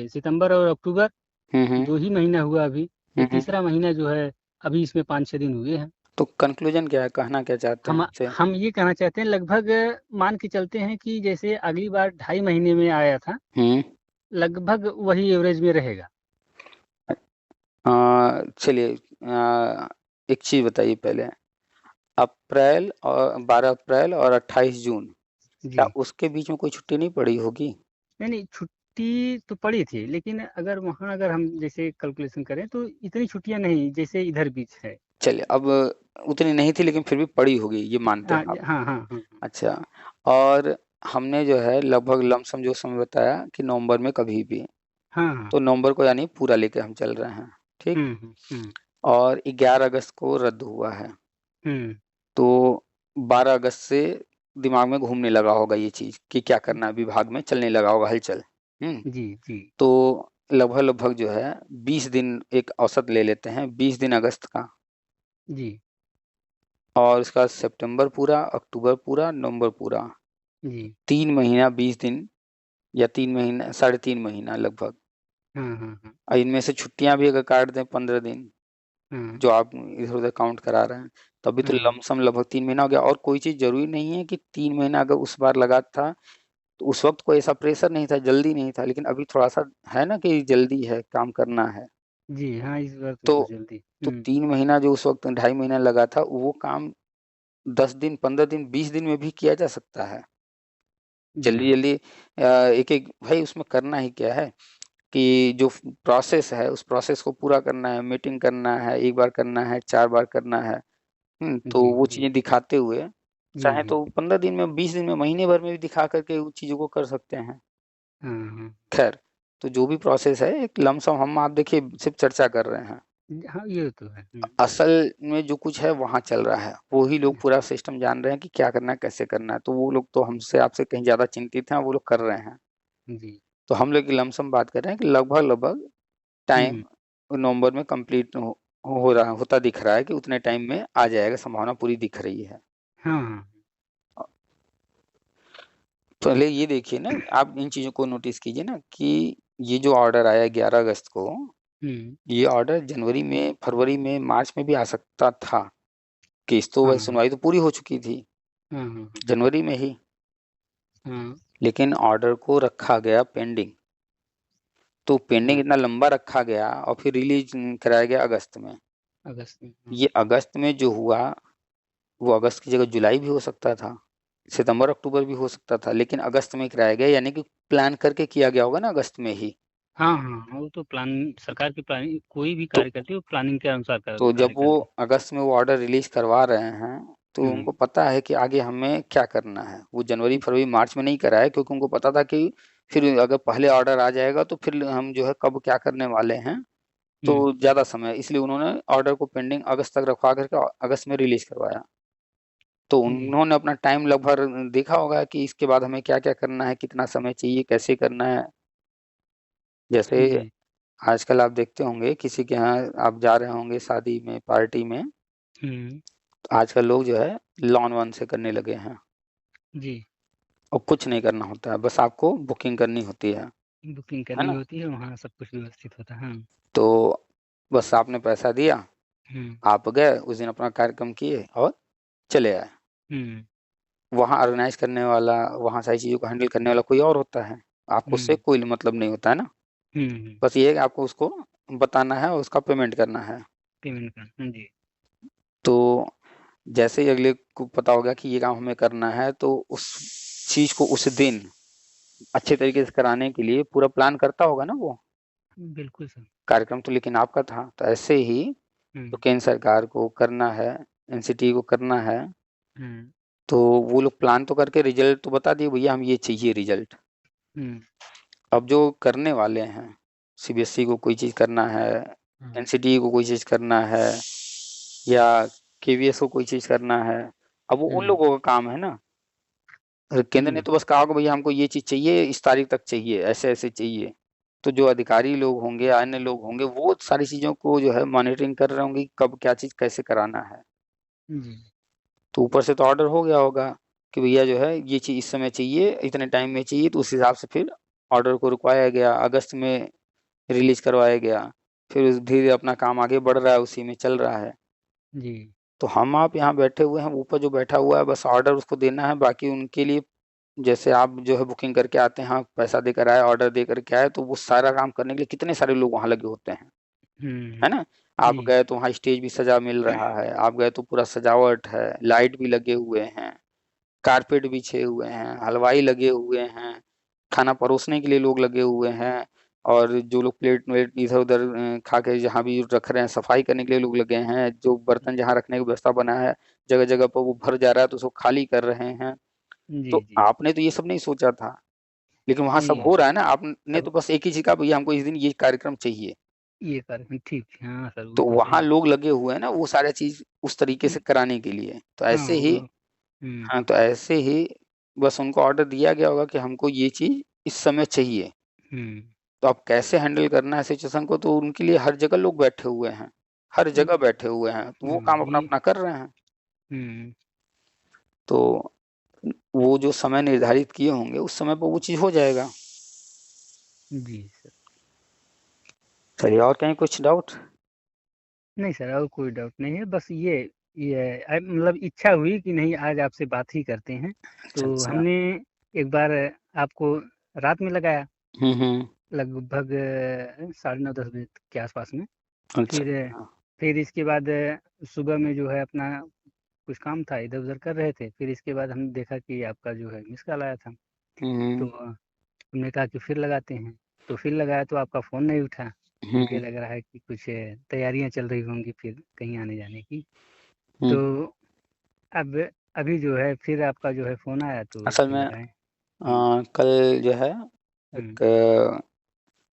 सितंबर और अक्टूबर हम्म 2 ही महीना हुआ अभी, ये हम्म तीसरा महीना जो है अभी इसमें 5-6 दिन हुए हैं। तो कंक्लूजन क्या है, कहना क्या चाहते हैं हम इससे? हम ये कहना चाहते हैं, लगभग मान के चलते हैं कि जैसे अगली बार 2.5 महीने में आया था, हम्म लगभग वही एवरेज में रहेगा। चलिए, एक चीज बताइए पहले, अप्रैल और 12 अप्रैल और 28 जून, क्या जी। उसके बीच में कोई छुट्टी नहीं पड़ी होगी? नहीं नहीं, छुट्टी तो पड़ी थी, लेकिन अगर वहाँ अगर हम जैसे कैलकुलेशन करें तो इतनी छुट्टियां नहीं जैसे इधर बीच है। चलिए, अब उतनी नहीं थी लेकिन फिर भी पड़ी होगी, ये मानते हाँ हैं आप? हाँ हाँ हाँ। अच्छा। और हमने जो है लगभग लमसम जो समय बताया कि नवंबर में कभी भी, हाँ हाँ। तो नवंबर को यानी पूरा लेके हम चल रहे हैं, ठीक। हम्म। और 11 अगस्त को रद्द हुआ है, हम्म। तो 12 अगस्त से दिमाग में घूमने लगा होगा ये चीज कि क्या करना है, विभाग में चलने लगा होगा हलचल। जी जी तो लगभग लगभग जो है 20 दिन, एक औसत ले लेते हैं 20 दिन अगस्त का, जी और उसका सितंबर पूरा, अक्टूबर पूरा, नवंबर पूरा, जी। 3 महीना 20 दिन, या 3 महीना, 3.5 महीना लगभग। हाँ हाँ हाँ और इनमें से छुट्टियां भी अगर काट दें 15 दिन, हाँ जो आप इधर उधर काउंट करा रहे हैं, तभी तो हाँ लमसम लगभग 3 महीना हो गया। और कोई चीज जरूरी नहीं है कि 3 महीना अगर उस बार लगा था तो उस वक्त कोई ऐसा प्रेशर नहीं था, जल्दी नहीं था, लेकिन अभी थोड़ा सा है ना कि जल्दी है, काम करना है। जी हाँ, इस बार तो तो कुछ जल्दी। 3 महीना जो उस वक्त 2.5 महीना लगा था, वो काम 10 दिन, 15 दिन, 20 दिन में भी किया जा सकता है। जी जल्दी जल्दी एक एक भाई उसमें करना ही क्या है कि जो प्रोसेस है उस प्रोसेस को पूरा करना है, मीटिंग करना है, एक बार करना है, 4 बार करना है। तो जी वो चीजें दिखाते हुए जी चाहे जी। तो 15 दिन में, 20 दिन में, महीने भर में भी दिखा करके उस चीजों को कर सकते हैं। हाँ हाँ। खैर, तो जो भी प्रोसेस है एक लमसम, हम आप देखिए सिर्फ चर्चा कर रहे हैं। हाँ, ये तो है। असल में जो कुछ है वहाँ चल रहा है, वो ही लोग पूरा सिस्टम जान रहे हैं कि क्या करना है, कैसे करना है। तो वो लोग तो हमसे आपसे कहीं ज्यादा चिंतित हैं, वो लोग कर रहे हैं। जी। तो हम लोग की लमसम बात कर रहे हैं कि लगभग लगभग टाइम नवंबर में कंप्लीट हो रहा होता दिख रहा है कि उतने टाइम में आ जाएगा, संभावना पूरी दिख रही है। हाँ हाँ। पहले ये देखिए ना, आप इन चीजों को नोटिस कीजिए ना कि ये जो ऑर्डर आया 11 अगस्त को, ये ऑर्डर जनवरी में, फरवरी में, मार्च में भी आ सकता था। केस तो वह सुनवाई तो पूरी हो चुकी थी जनवरी में ही, लेकिन ऑर्डर को रखा गया पेंडिंग। तो पेंडिंग इतना लंबा रखा गया और फिर रिलीज कराया गया अगस्त में। अगस्त में। ये अगस्त में जो हुआ, वो अगस्त की जगह जुलाई भी हो सकता था, सितंबर अक्टूबर भी हो सकता था, लेकिन अगस्त में कराया गया, यानी कि प्लान करके किया गया होगा ना अगस्त में ही। हाँ हाँ हाँ, वो तो प्लान, सरकार की प्लानिंग, कोई भी तो कार्य करती है वो प्लानिंग के अनुसार तो जब कार्य वो करती अगस्त में वो ऑर्डर रिलीज करवा रहे हैं, तो है। उनको पता है कि आगे हमें क्या करना है। वो जनवरी फरवरी मार्च में नहीं कराया, क्योंकि उनको पता था कि फिर अगर पहले ऑर्डर आ जाएगा तो फिर हम जो है कब क्या करने वाले हैं, तो ज्यादा समय, इसलिए उन्होंने ऑर्डर को पेंडिंग अगस्त तक रखवा करके अगस्त में रिलीज करवाया। तो जी उन्होंने अपना टाइम लगभग देखा होगा कि इसके बाद हमें क्या क्या करना है, कितना समय चाहिए, कैसे करना है। जैसे जी। आजकल आप देखते होंगे किसी के यहाँ आप जा रहे होंगे शादी में, पार्टी में, हम्म। तो आजकल लोग जो है लॉन वन से करने लगे हैं, जी। और कुछ नहीं करना होता है, बस आपको बुकिंग करनी होती बुकिंग है करनी ना। होती है, वहाँ सब कुछ व्यवस्थित होता है। हाँ। तो बस आपने पैसा दिया, हम्म आप गए उस दिन, अपना कार्यक्रम किए और चले आए। हम्म वहाँ ऑर्गेनाइज करने वाला, वहाँ सारी चीज़ों को हैंडल करने वाला कोई और होता है, आपको उससे हम्म कोई मतलब नहीं होता है ना। बस ये है कि आपको उसको बताना है और उसका पेमेंट करना है। पेमेंट का। हाँ जी। तो जैसे ही अगले को पता होगा कि ये काम हमें करना है, तो उस चीज को उस दिन अच्छे तरीके से कराने के लिए पूरा प्लान करता होगा ना वो बिल्कुल सर। कार्यक्रम। तो लेकिन आपका था, तो ऐसे ही तो हम्म केंद्र सरकार को करना है, एनसीटी को करना है, हम्म तो वो लोग प्लान तो करके रिजल्ट तो बता दिए, भैया हम ये चाहिए रिजल्ट। हम्म अब जो करने वाले हैं, सीबीएसई को कोई चीज करना है, एनसीटी को कोई चीज करना है, या केवीएस को कोई चीज करना है, अब वो उन लोगों का काम है ना। केंद्र ने जी तो बस कहा कि भैया हमको ये चीज चाहिए, इस तारीख तक चाहिए, ऐसे ऐसे चाहिए। तो जो अधिकारी लोग होंगे, अन्य लोग होंगे, वो सारी चीजों को जो है मॉनिटरिंग कर रहे होंगे कि कब क्या चीज कैसे कराना है। जी तो ऊपर से तो ऑर्डर हो गया होगा कि भैया जो है ये चीज इस समय चाहिए, इतने टाइम में चाहिए, तो उस हिसाब से फिर ऑर्डर को रुकवाया गया, अगस्त में रिलीज करवाया गया। फिर धीरे धीरे अपना काम आगे बढ़ रहा है, उसी में चल रहा है। जी। तो हम आप यहाँ बैठे हुए हैं, ऊपर जो बैठा हुआ है बस ऑर्डर उसको देना है, बाकी उनके लिए जैसे आप जो है बुकिंग करके आते हैं, हाँ पैसा देकर आए, ऑर्डर दे करके आए, तो वो सारा काम करने के लिए कितने सारे लोग वहां लगे होते हैं, है ना। आप जी गए तो वहाँ स्टेज भी सजा मिल रहा है, आप गए तो पूरा सजावट है, लाइट भी लगे हुए हैं, कारपेट बिछे हुए हैं, हलवाई लगे हुए हैं, खाना परोसने के लिए लोग लगे हुए हैं, और जो लोग प्लेट वेट इधर उधर खा के जहाँ भी रख रहे हैं, सफाई करने के लिए लोग लगे हैं, जो बर्तन जहाँ रखने की व्यवस्था बना है जगह जगह पर वो भर जा रहा है तो उसको खाली कर रहे हैं। जी तो जी आपने तो ये सब नहीं सोचा था, लेकिन वहां सब जी। हो रहा है ना, आपने सब तो बस एक ही चीज कहा भैया हमको इस दिन ये कार्यक्रम चाहिए। ये कार्यक्रम ठीक। हाँ सर, वो तो तो वहां सही। लोग लगे हुए हैं ना वो सारा चीज उस तरीके से कराने के लिए, तो हाँ ऐसे ही। वो। हाँ, तो ऐसे ही बस उनको ऑर्डर दिया गया होगा कि हमको ये चीज इस समय चाहिए। हम्म तो अब कैसे हैंडल करना है सिचुएशन को, तो उनके लिए हर जगह लोग बैठे हुए हैं, हर जगह बैठे हुए हैं, तो वो काम अपना ये। अपना कर रहे हैं। हम्म तो वो जो समय निर्धारित किए होंगे उस समय पर वो चीज हो जाएगा। जी सर। चलिए, और कहीं कुछ डाउट? नहीं सर, और कोई डाउट नहीं है, बस ये मतलब इच्छा हुई कि नहीं आज आपसे बात ही करते हैं। अच्छा तो अच्छा। हमने एक बार आपको रात में लगाया हम्म। लगभग 9:30-10 बजे के आसपास में। अच्छा। फिर इसके बाद सुबह में जो है अपना कुछ काम था, इधर उधर कर रहे थे। फिर इसके बाद हमने देखा कि आपका जो है मिस कॉल आया था, तो हमने कहा कि फिर लगाते हैं। तो फिर लगाया तो आपका फ़ोन नहीं उठा। मुझे लग रहा है कि कुछ तैयारियां चल रही होंगी फिर कहीं आने जाने की। तो अब अभी जो है फिर आपका जो है फ़ोन आया तो असल फिर में लगाए। कल जो है एक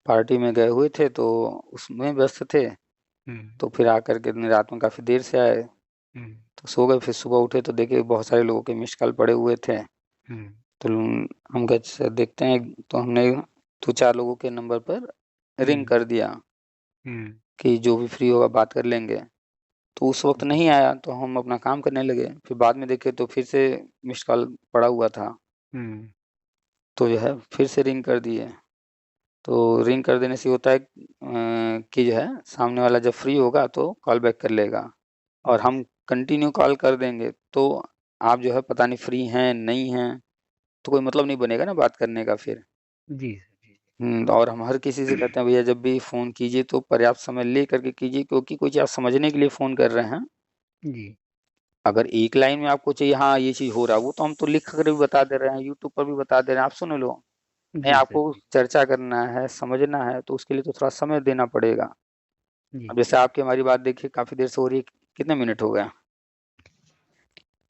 पार्टी में गए हुए थे तो उसमें व्यस्त थे, तो फिर आकर के रात में काफ़ी देर से आए, तो सो गए। फिर सुबह उठे तो देखे बहुत सारे लोगों के मिस्ड कॉल पड़े हुए थे। तो हम कहे अच्छा देखते हैं, तो हमने 2-4 लोगों के नंबर पर रिंग कर दिया कि जो भी फ्री होगा बात कर लेंगे। तो उस वक्त नहीं आया तो हम अपना काम करने लगे। फिर बाद में देखे तो फिर से मिस्ड कॉल पड़ा हुआ था, तो जो है फिर से रिंग कर दिए। तो रिंग कर देने से होता है कि जो है सामने वाला जब फ्री होगा तो कॉल बैक कर लेगा, और हम कंटिन्यू कॉल कर देंगे तो आप जो है पता नहीं फ्री हैं नहीं हैं, तो कोई मतलब नहीं बनेगा ना बात करने का फिर। जी और हम हर किसी से कहते हैं भैया जब भी फ़ोन कीजिए तो पर्याप्त समय ले करके कीजिए, क्योंकि कोई चीज़ आप समझने के लिए फ़ोन कर रहे हैं। जी अगर एक लाइन में आपको चाहिए हाँ ये चीज़ हो रहा है, वो तो हम तो लिख कर भी बता दे रहे हैं, यूट्यूब पर भी बता दे रहे हैं, आप सुन लो। नहीं जी सर आपको चर्चा करना है, समझना है, तो उसके लिए तो थोड़ा समय देना पड़ेगा। जी। अब जैसे आपकी हमारी बात देखिए काफ़ी देर से हो रही है, कितने मिनट हो गए?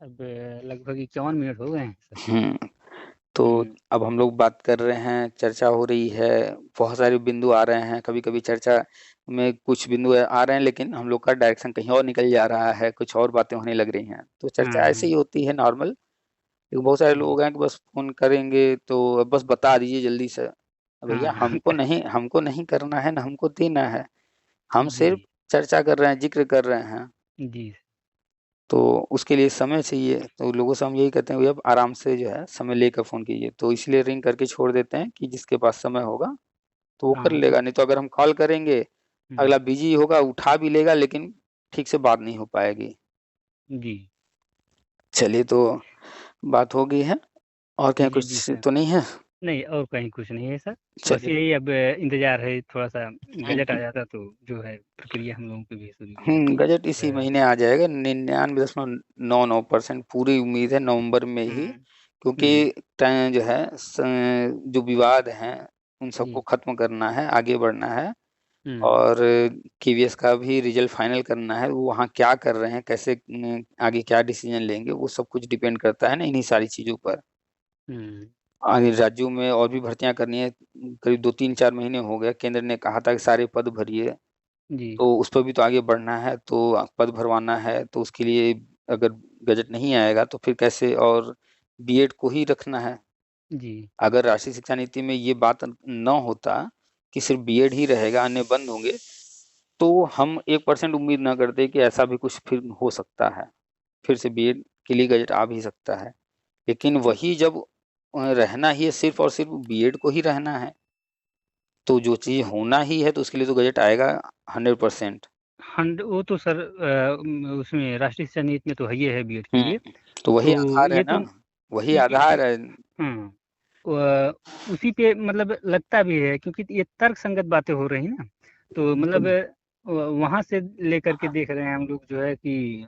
अब लगभग 51 मिनट हो गए हैं सर। तो अब हम लोग बात कर रहे हैं, चर्चा हो रही है, बहुत सारे बिंदु आ रहे हैं, कभी-कभी चर्चा में कुछ बिंदु आ रहे हैं लेकिन हम लोग का डायरेक्शन कहीं और निकल जा रहा है, कुछ और बातें होने लग रही हैं। तो चर्चा ऐसे ही होती है नॉर्मल। क्योंकि बहुत सारे लोग हैं कि बस फ़ोन करेंगे तो बस बता दीजिए जल्दी से। भैया हमको नहीं करना है, ना हमको देना है। हम सिर्फ़ चर्चा कर रहे हैं, ज़िक्र कर रहे हैं। जी तो उसके लिए समय चाहिए, तो लोगों से हम यही कहते हैं भैया आराम से जो है समय लेकर फ़ोन कीजिए। तो इसलिए रिंग करके छोड़ देते हैं कि जिसके पास समय होगा तो वो कर लेगा, नहीं तो अगर हम कॉल करेंगे, अगला बिज़ी होगा, उठा भी लेगा लेकिन ठीक से बात नहीं हो पाएगी। जी चलिए तो बात हो गई है, और कहीं जी कुछ तो नहीं है? नहीं, और कहीं कुछ नहीं है सर। बस चलिए यही अब इंतज़ार है थोड़ा-सा गज़ट आ जाता तो जो है प्रक्रिया हम लोगों की भी शुरू हो जाती। गज़ट इसी महीने आ जाएगा। 99.99% पूरी उम्मीद है नवंबर में ही, क्योंकि टाइम जो है जो विवाद हैं उन सबको ख़त्म करना है, आगे बढ़ना है, और केवीएस का भी रिज़ल्ट फाइनल करना है। वो वहाँ क्या कर रहे हैं, कैसे आगे क्या डिसीज़न लेंगे, वो सब कुछ डिपेंड करता है ना इन्हीं सारी चीज़ों पर। आगे राज्यों में और भी भर्तियाँ करनी है, करीब 2-3-4 महीने हो गए, केंद्र ने कहा था कि सारे पद भरिए। तो उस पर भी तो आगे बढ़ना है, तो पद भरवाना है, तो उसके लिए अगर बजट नहीं आएगा तो फिर कैसे, और बीएड को ही रखना है। अगर राष्ट्रीय शिक्षा नीति में ये बात न होता कि सिर्फ बीएड ही रहेगा, अन्य बंद होंगे, तो हम 1% उम्मीद ना करते कि ऐसा भी कुछ फिर हो सकता है। फिर से बीएड के लिए गजट आ भी सकता है। लेकिन वही जब रहना ही है, सिर्फ और सिर्फ बीएड को ही रहना है, तो जो चीज़ होना ही है तो उसके लिए तो गजट आएगा 100%। वो तो सर उसमें राष्ट्रीय शिक्षा नीति में तो है ही है बीएड के लिए। तो वही तो आधार है ये ना, तो वही इ आधार है। उसी पे मतलब लगता भी है क्योंकि ये तर्क संगत बातें हो रही ना, तो मतलब वहाँ से लेकर के देख रहे हैं हम लोग जो है कि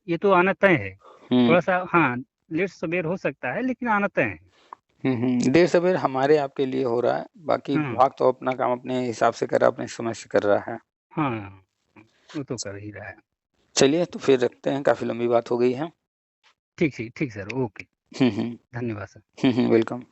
ये तो आना तय है। थोड़ा-सा हाँ, लेट सवेर हो सकता है लेकिन आना तय है। देर सवेर हमारे आपके लिए हो रहा है, बाकी विभाग तो अपना काम अपने हिसाब से कर रहा है, अपने समय से कर रहा है। हाँ, वो तो कर ही रहा है। चलिए तो फिर रखते हैं, काफ़ी लंबी बात हो गई है। ठीक सर, ओके। धन्यवाद सर। वेलकम।